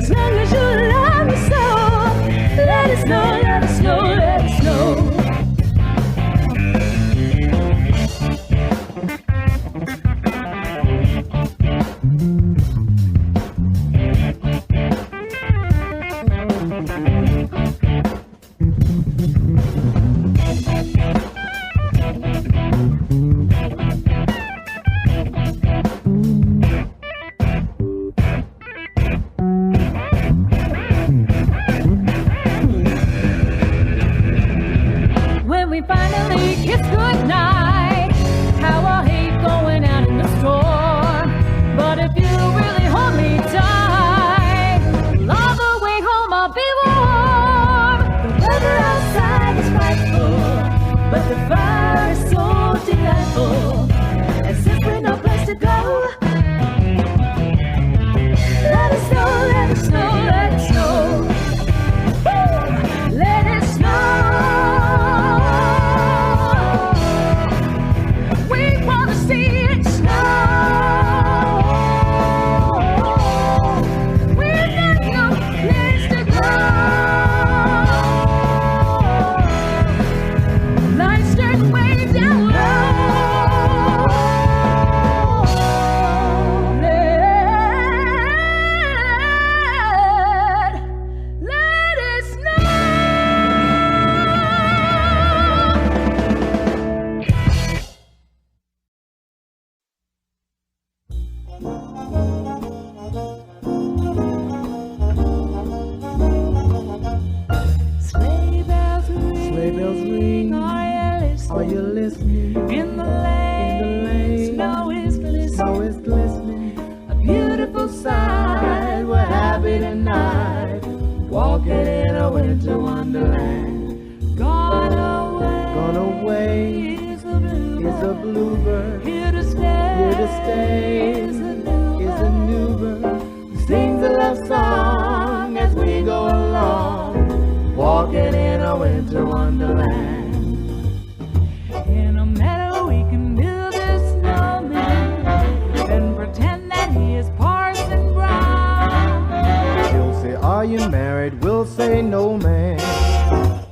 As long as you love me so, let it snow, let it snow, let it snow. When we finally kiss goodnight, how I hate going out in the store. But if you really hold me tight, all the way home I'll be warm. The weather outside is frightful, but the fire is so delightful. And since we're no place to go, let it snow, let it snow, let it snow. Woo! Let it snow. We wanna see it snow. We've got no place to go. Lights turn way down low. Let it snow. Sleigh bells ring, are you listening? In the lane, snow is glistening. A beautiful sight, we're happy tonight, walking in a winter wonderland. Gone away is a bluebird, here to stay is a new bird, who sings a love song as we go along, walking in a winter wonderland. In a meadow we can build a snowman and pretend that he is Parson Brown. He'll say, are you married? We'll say, no, man.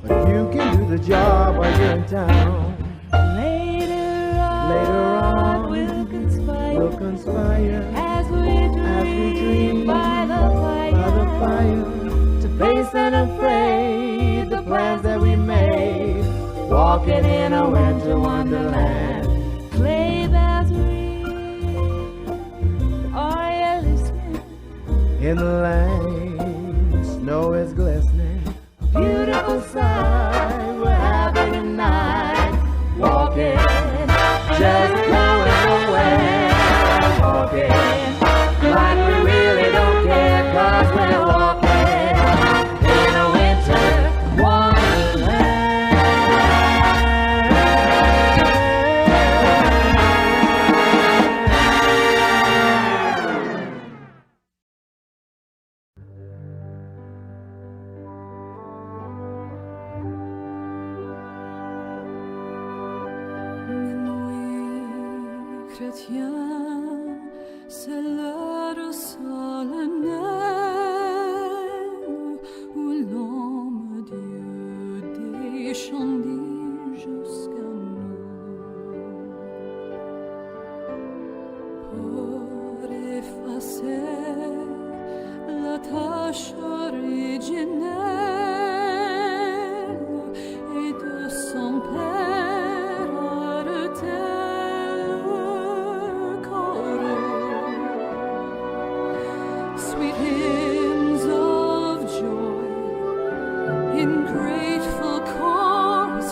But you can do the job while you're in town. Later on, we'll conspire as we dream by the fire to face unafraid the plans that we made, walking in a winter wonderland. Sleigh bells ring, are you listening? In the lane, snow is glistening. Beautiful sight, we're happy tonight, walking, just going away, walking, like we really don't care, 'cause we're walking in a winter chrétien, c'est l'heure solennelle où l'homme Dieu descendit jusqu'à nous pour effacer la tâche originelle et de son père arrêter. Sweet hymns of joy in grateful chorus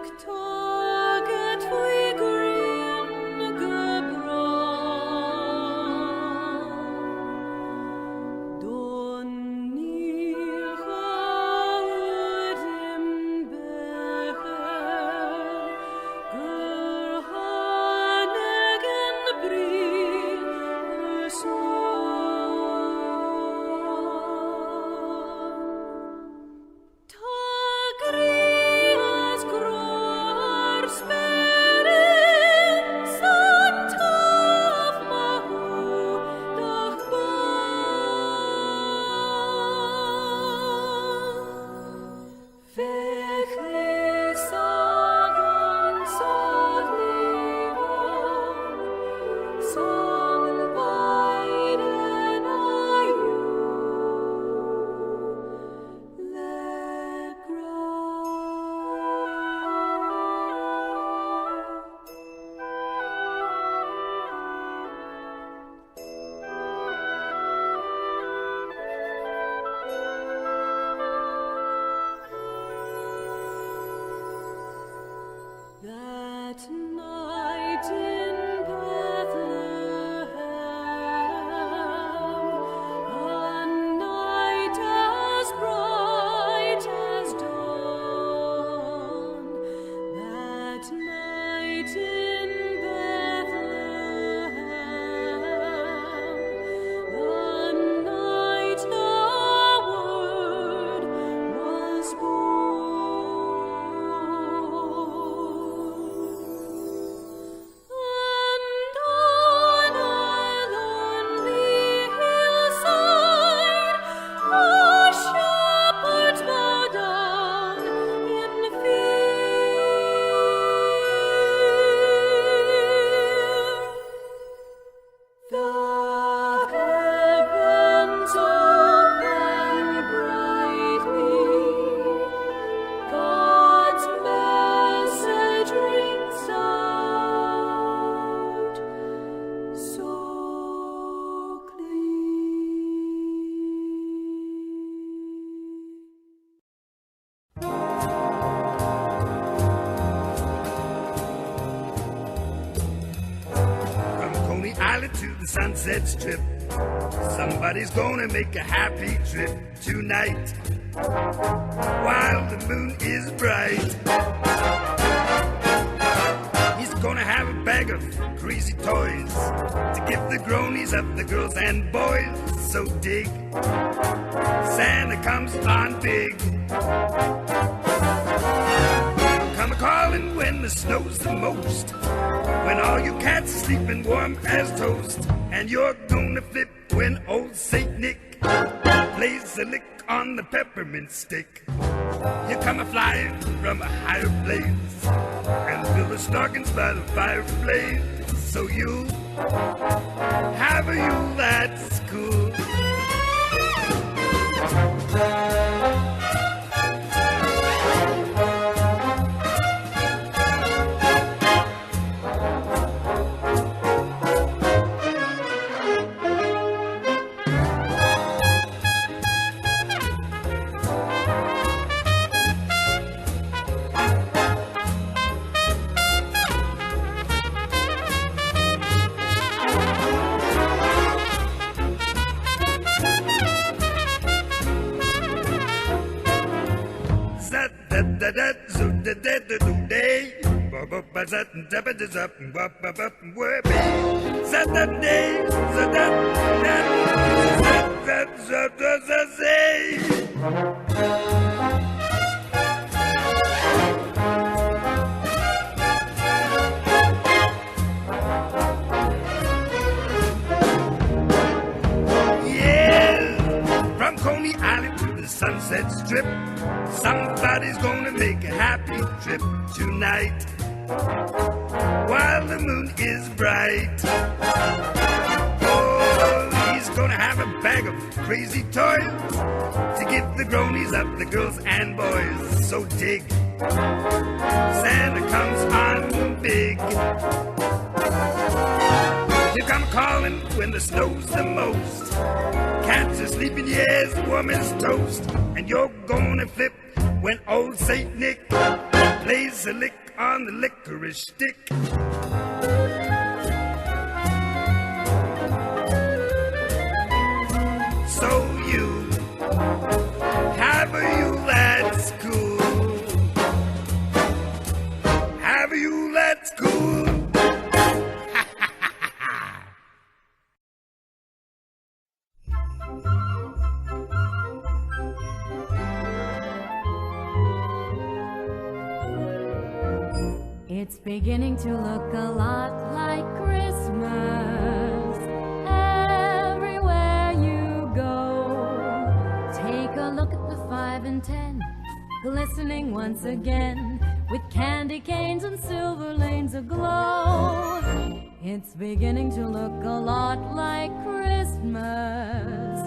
Taget wie grün gebrannt. Då ni hör dem Becher, gerhanegen Brief Tagrias gror speren sant av mahu dag Vekli sagan San weiden ayu That night in Bethlehem, a night as bright as dawn. That night in Bethlehem, the night the Word was And on a lonely hillside, a shepherds bow down in fear. The heavens open brightly, God's message rings out so From Coney Island to the Sunset Strip, somebody's gonna make a happy trip tonight while the moon is bright. He's gonna have a bag of crazy toys to give the groanies up, the girls and boys. So dig, Santa comes on big. Come a-calling when the snow's the most, when all you cats are sleeping warm as toast, and you're gonna flip when old Saint Nick plays a lick on the peppermint stick. You come a-flying from a higher place and build a stockings by the fireplace, so you have a Yule that's cool. From Coney Island to the Sunset Strip, somebody's gonna make a happy trip tonight while the moon is bright. Oh, he's gonna have a bag of crazy toys to give the groanies up, the girls and boys. So dig, Santa comes on big. You come calling when the snow's the most, cats are sleeping, yes, warm as toast, and you're gonna flip when old Saint Nick plays a lick on the licorice stick. So you, have you let school? Have you let school? It's beginning to look a lot like Christmas everywhere you go. Take a look at the 5 and 10, glistening once again with candy canes and silver lanes aglow. It's beginning to look a lot like Christmas,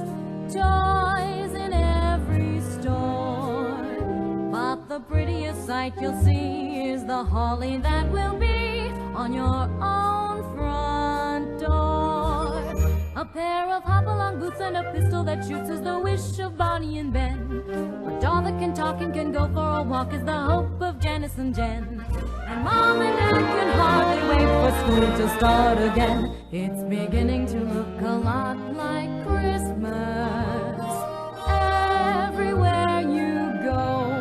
toys in every store. But the prettiest sight you'll see is the holly that will be on your own front door. A pair of hop-along boots and a pistol that shoots is the wish of Bonnie and Ben. A doll that can talk and can go for a walk is the hope of Janice and Jen. And Mom and Dad can hardly wait for school to start again. It's beginning to look a lot like Christmas everywhere you go.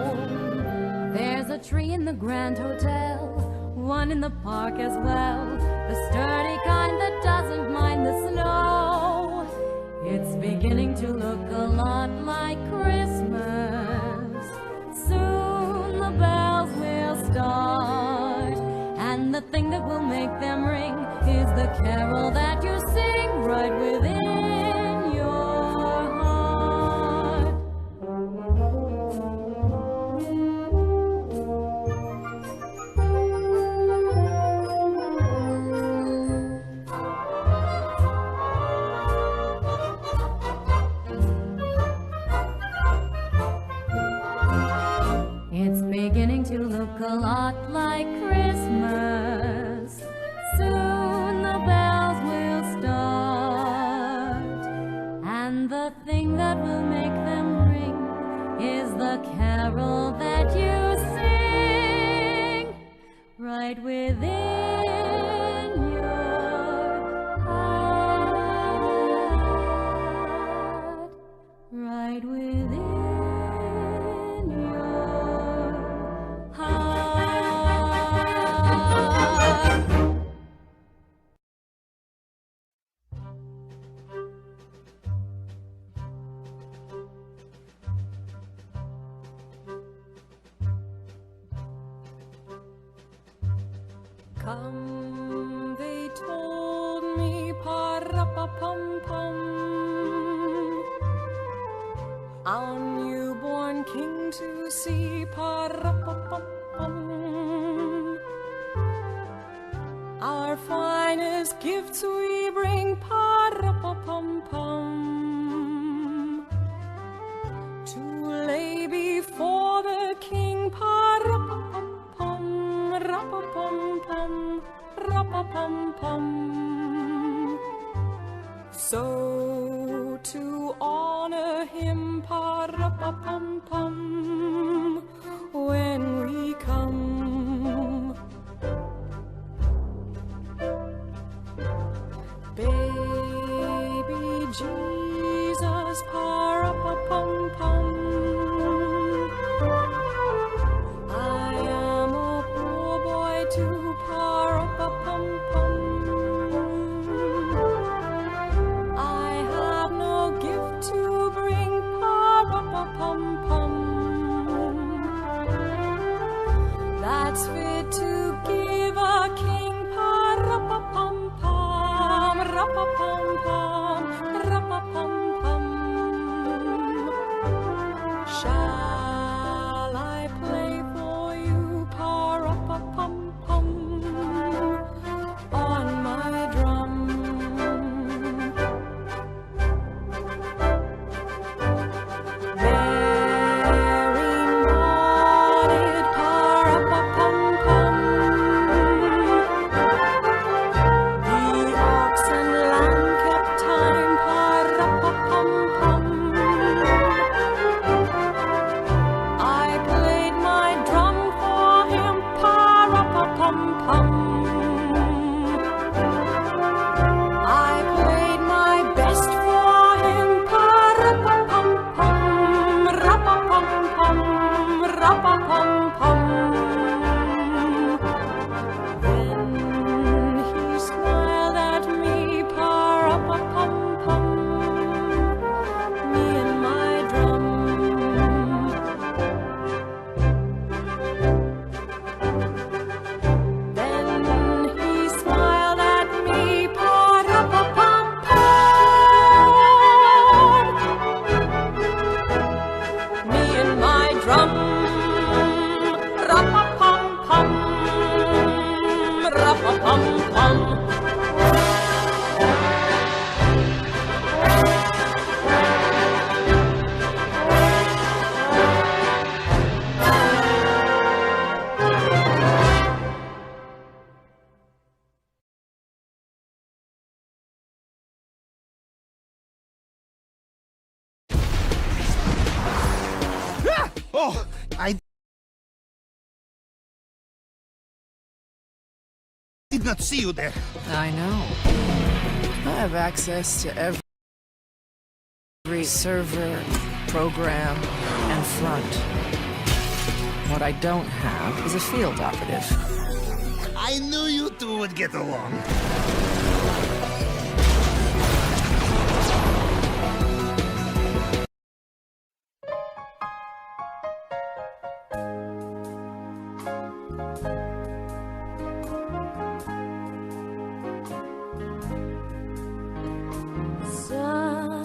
There's a tree in the Grand Hotel, one in the park as well, the sturdy kind that doesn't mind the snow. It's beginning to look a lot like Christmas. Soon the bells will start, and the thing that will make them ring is the carol that you sing right within your heart. It's beginning to look a lot like Christmas. Soon the bells will start, and the thing that will make them ring is the carol that you sing right within your heart. Right within your heart. Come, they told me, pa-ra-pa-pum-pum, our newborn king to see, pa-ra-pa-pum-pum. Our finest gifts we bring, pa-ra-pa-pum-pum, to lay before the king, pa-ra-pa-pum-pum, ra-pa-pum-pum, ra-pa-pum-pum. So to honor him, pa-ra-pa-pum-pum, when we come, baby Jesus, pa-ra-pa-pum-pum, I am a poor boy too, pa-ra-pa-pum-pum. I have no gift to bring, pa-ra-pa-pum-pum, that's fit to give a king, pa-ra-pa-pum-pum, ra-pa-pum-pum, ra-pa-pum-pum. Shall I play for you, pa-ra-pa-pum-pum, on my drum? Very nodded, pa-ra-pa-pum-pum. The ox and lamb kept time, pa-ra-pa-pum-pum. pa-ra-pa-pum-pum. Then he smiled at me, pa-ra-pa-pum-pum, me and my drum. Then he smiled at me, pa-ra-pa-pum-pum, me and my drum. Ra-pa-pum-pum, ra-pa-pum-pum. Oh, I did not see you there. I know. I have access to every server, program, and front. What I don't have is a field operative. I knew you two would get along.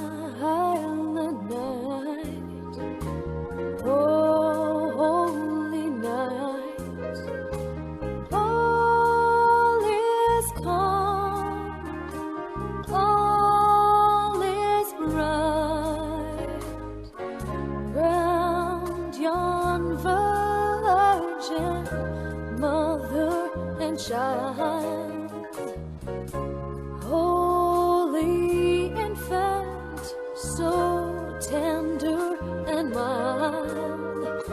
Silent night, holy night, all is calm, all is bright, round yon virgin, mother and child, holy infant, so tender and mild,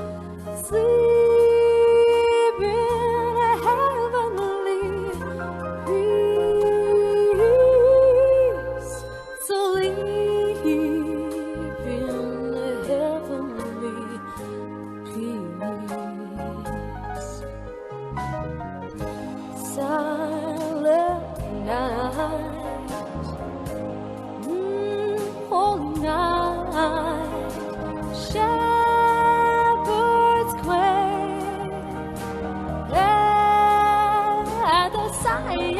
sleep in a heavenly peace, so sleep in a heavenly peace. Silent night, holy night, shepherds quail at the sight,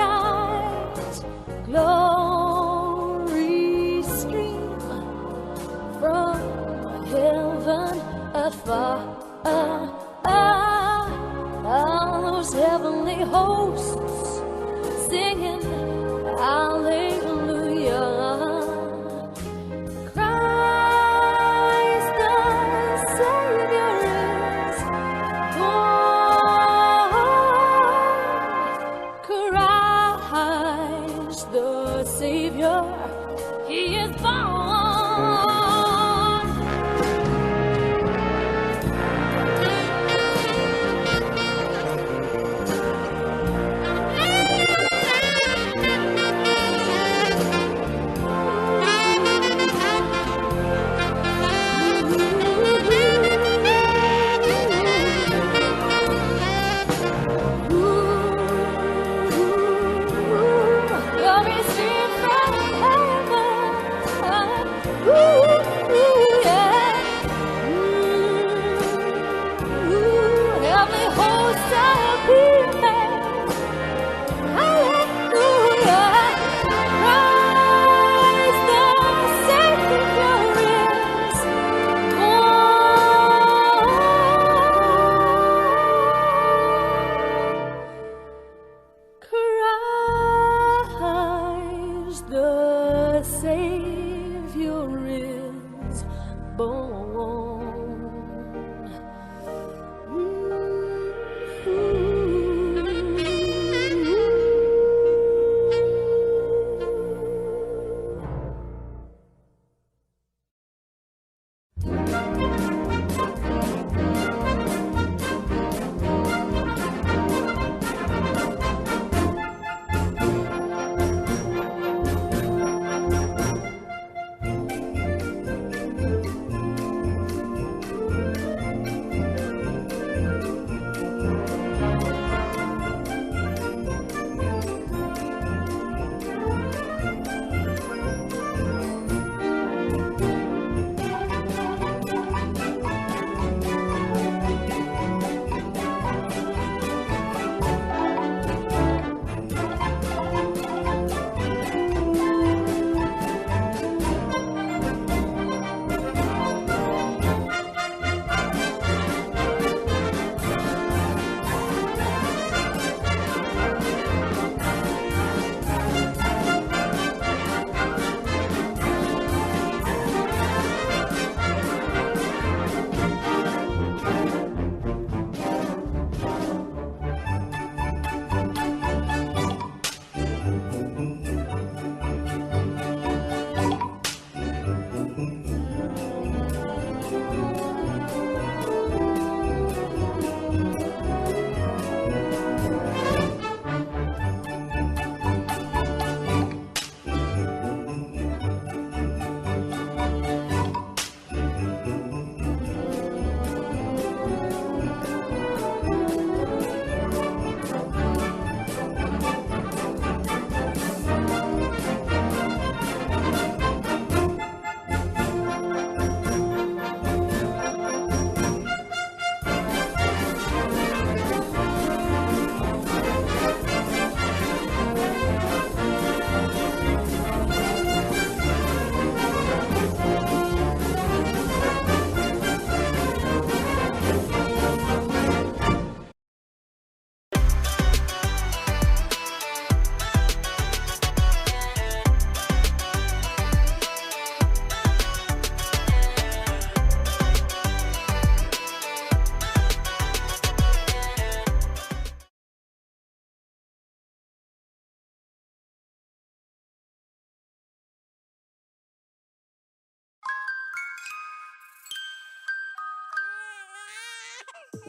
glory stream from heaven afar. Those heavenly hosts singing hallelujah. Christ the Savior is born. Christ the Savior, He is born.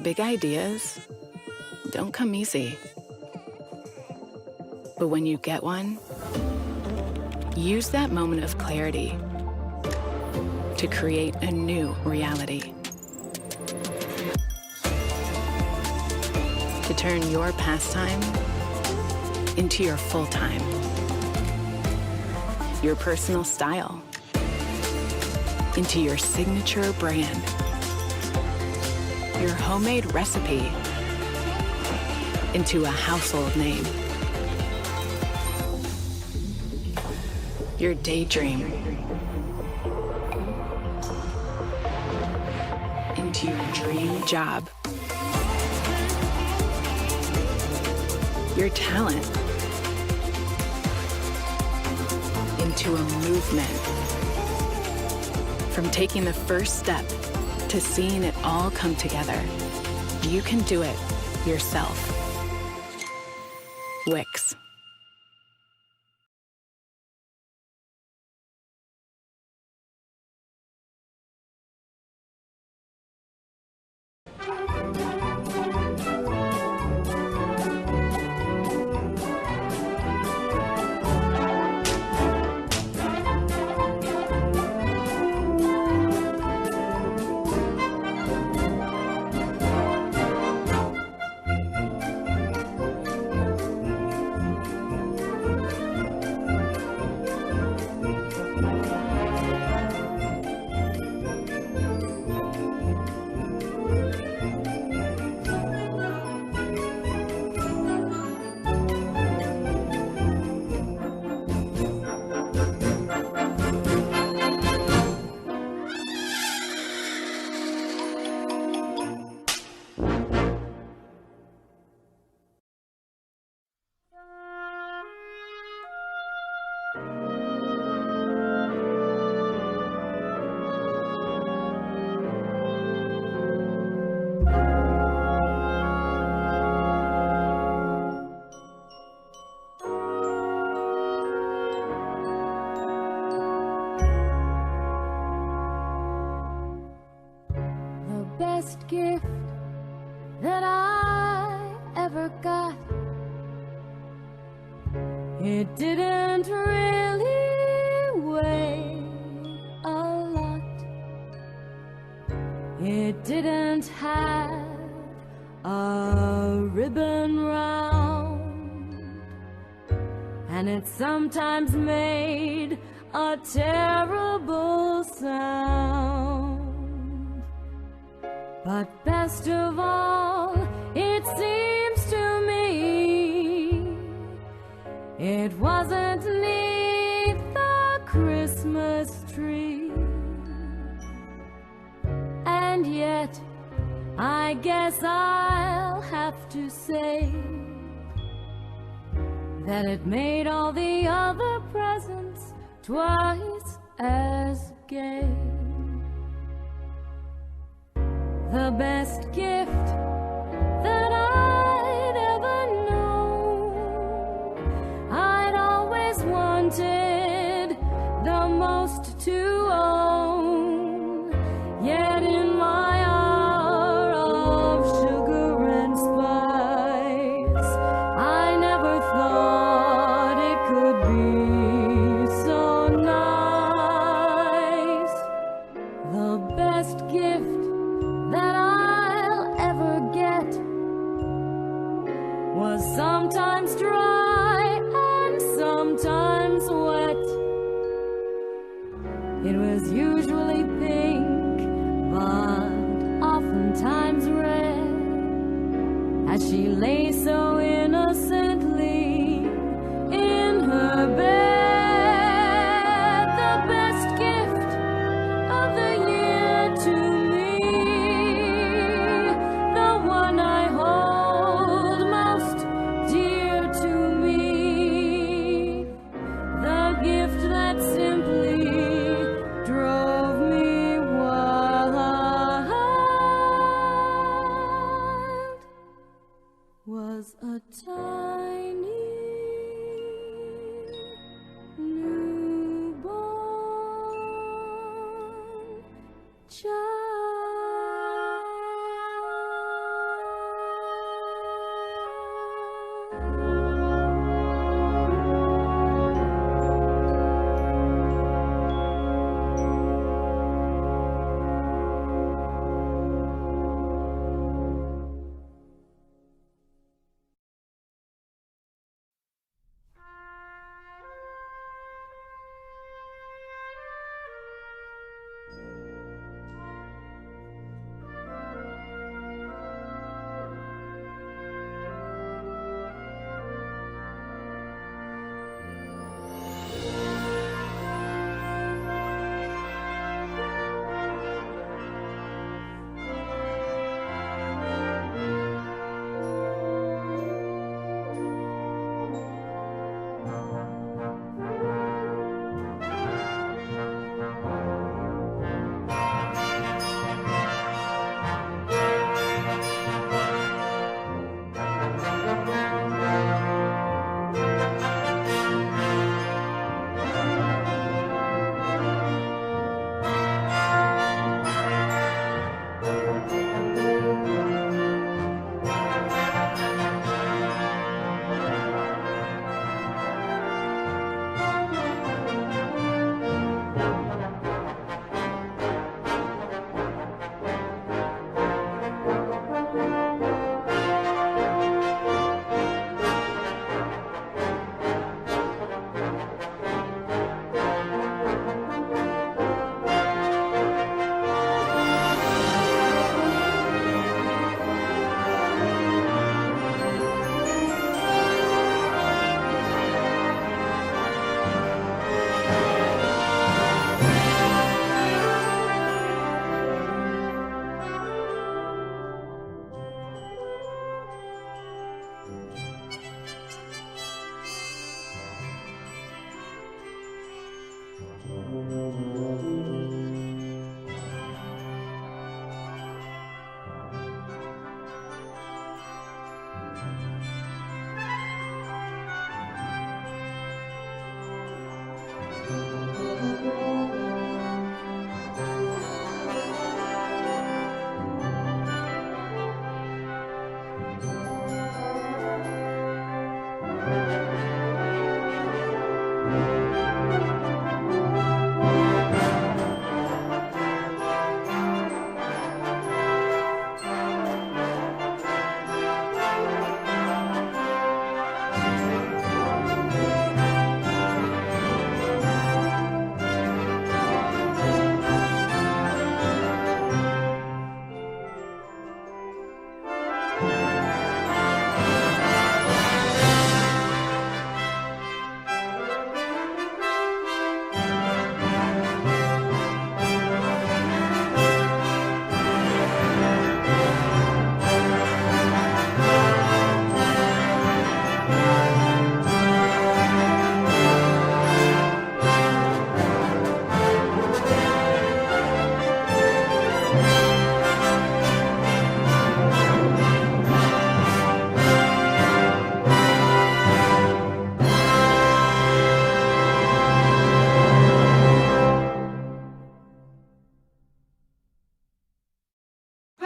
Big ideas don't come easy. But when you get one, use that moment of clarity to create a new reality. To turn your pastime into your full-time. Your personal style into your signature brand. Your homemade recipe into a household name. Your daydream into your dream job. Your talent into a movement. From taking the first step to seeing it all come together, you can do it yourself. Wix. Best gift that I ever got. It didn't really weigh a lot. It didn't have a ribbon round, and it sometimes made a terrible sound. But best of all, it seems to me, it wasn't neath the Christmas tree. And yet, I guess I'll have to say that it made all the other presents twice as gay. The best gift that I'd ever known, I'd always wanted the most to own. Yet in my hour of sugar and spice, I never thought it could be so nice. The best gift that I'll ever get was sometimes dry and sometimes wet. It was usually pink, but oftentimes red, as she lay so innocently in her bed. The best gift of the year to me, the one I hold most dear to me, the gift that simply drove me wild, was a tiny newborn child.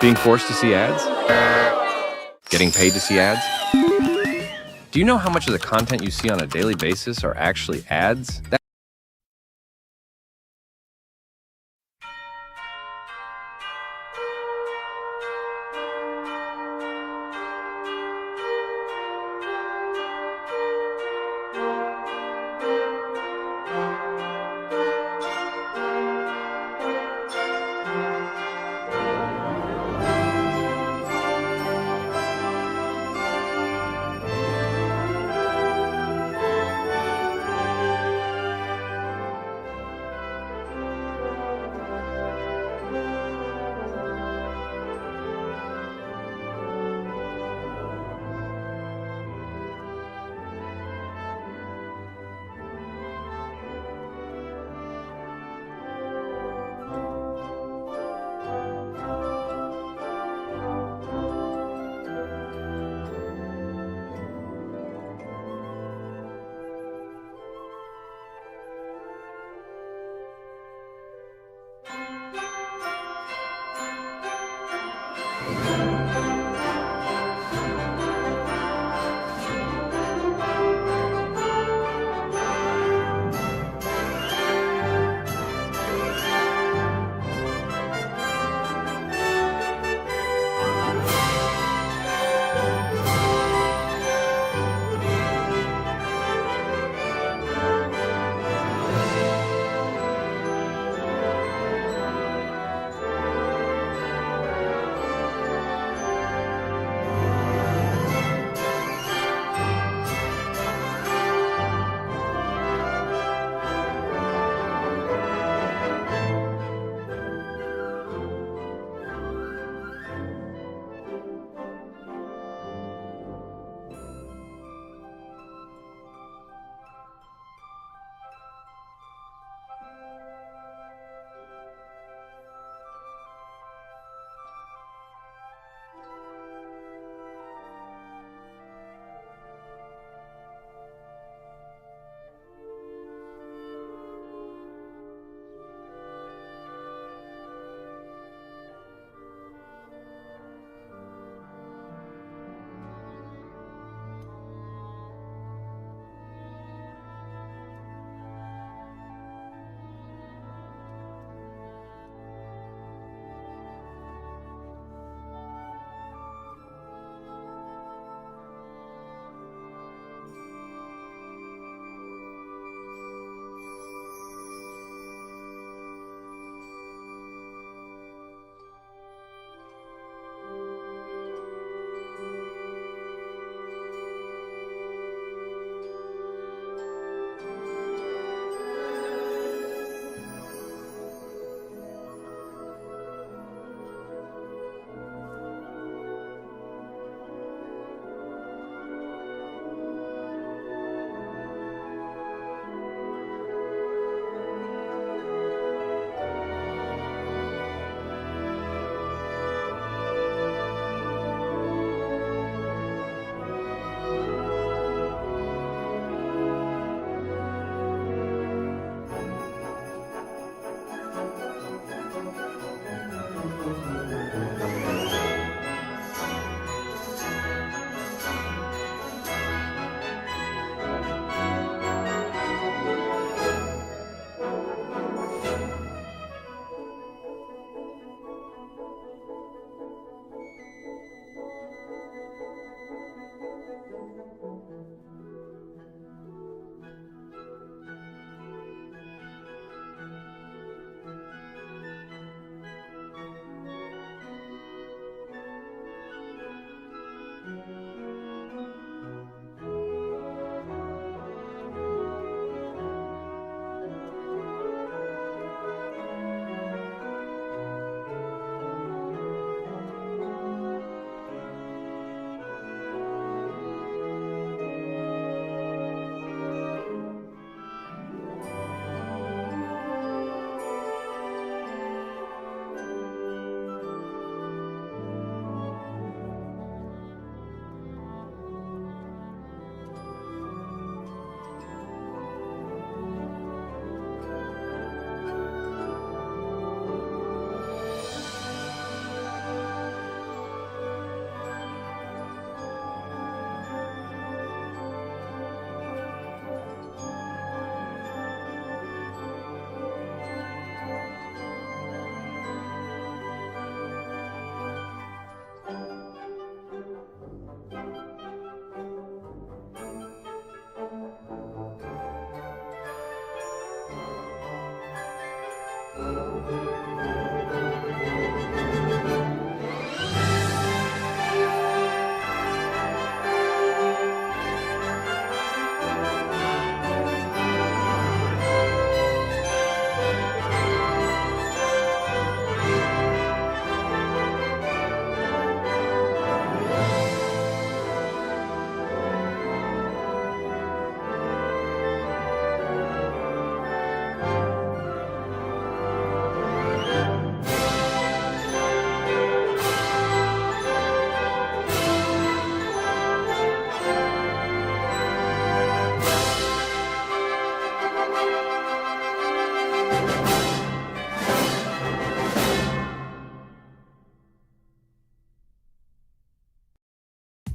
Being forced to see ads? Getting paid to see ads? Do you know how much of the content you see on a daily basis are actually ads?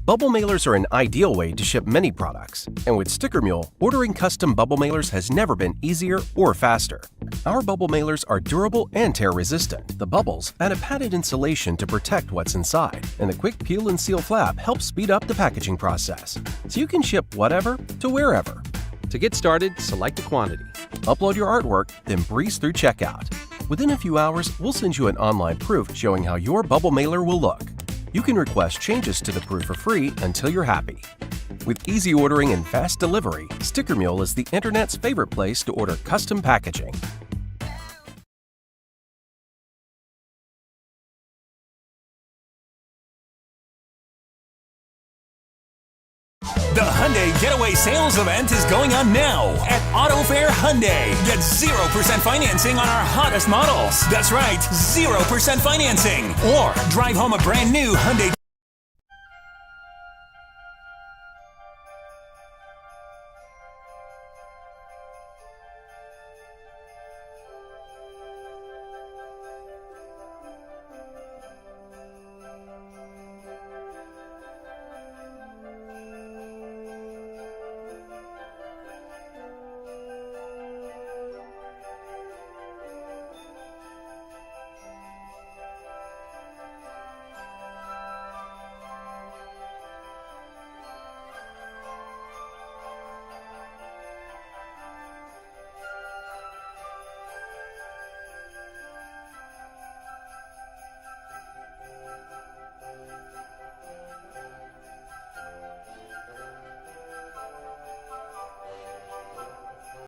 Bubble mailers are an ideal way to ship many products, and with Sticker Mule, ordering custom bubble mailers has never been easier or faster. Our bubble mailers are durable and tear-resistant. The bubbles add a padded insulation to protect what's inside, and the quick peel and seal flap helps speed up the packaging process, so you can ship whatever to wherever. To get started, select a quantity. Upload your artwork, then breeze through checkout. Within a few hours, we'll send you an online proof showing how your bubble mailer will look. You can request changes to the proof for free until you're happy. With easy ordering and fast delivery, Sticker Mule is the internet's favorite place to order custom packaging. The Hyundai Getaway Sales Event is going on now at Auto Fair Hyundai. Get 0% financing on our hottest models. That's right, 0% financing. Or drive home a brand new Hyundai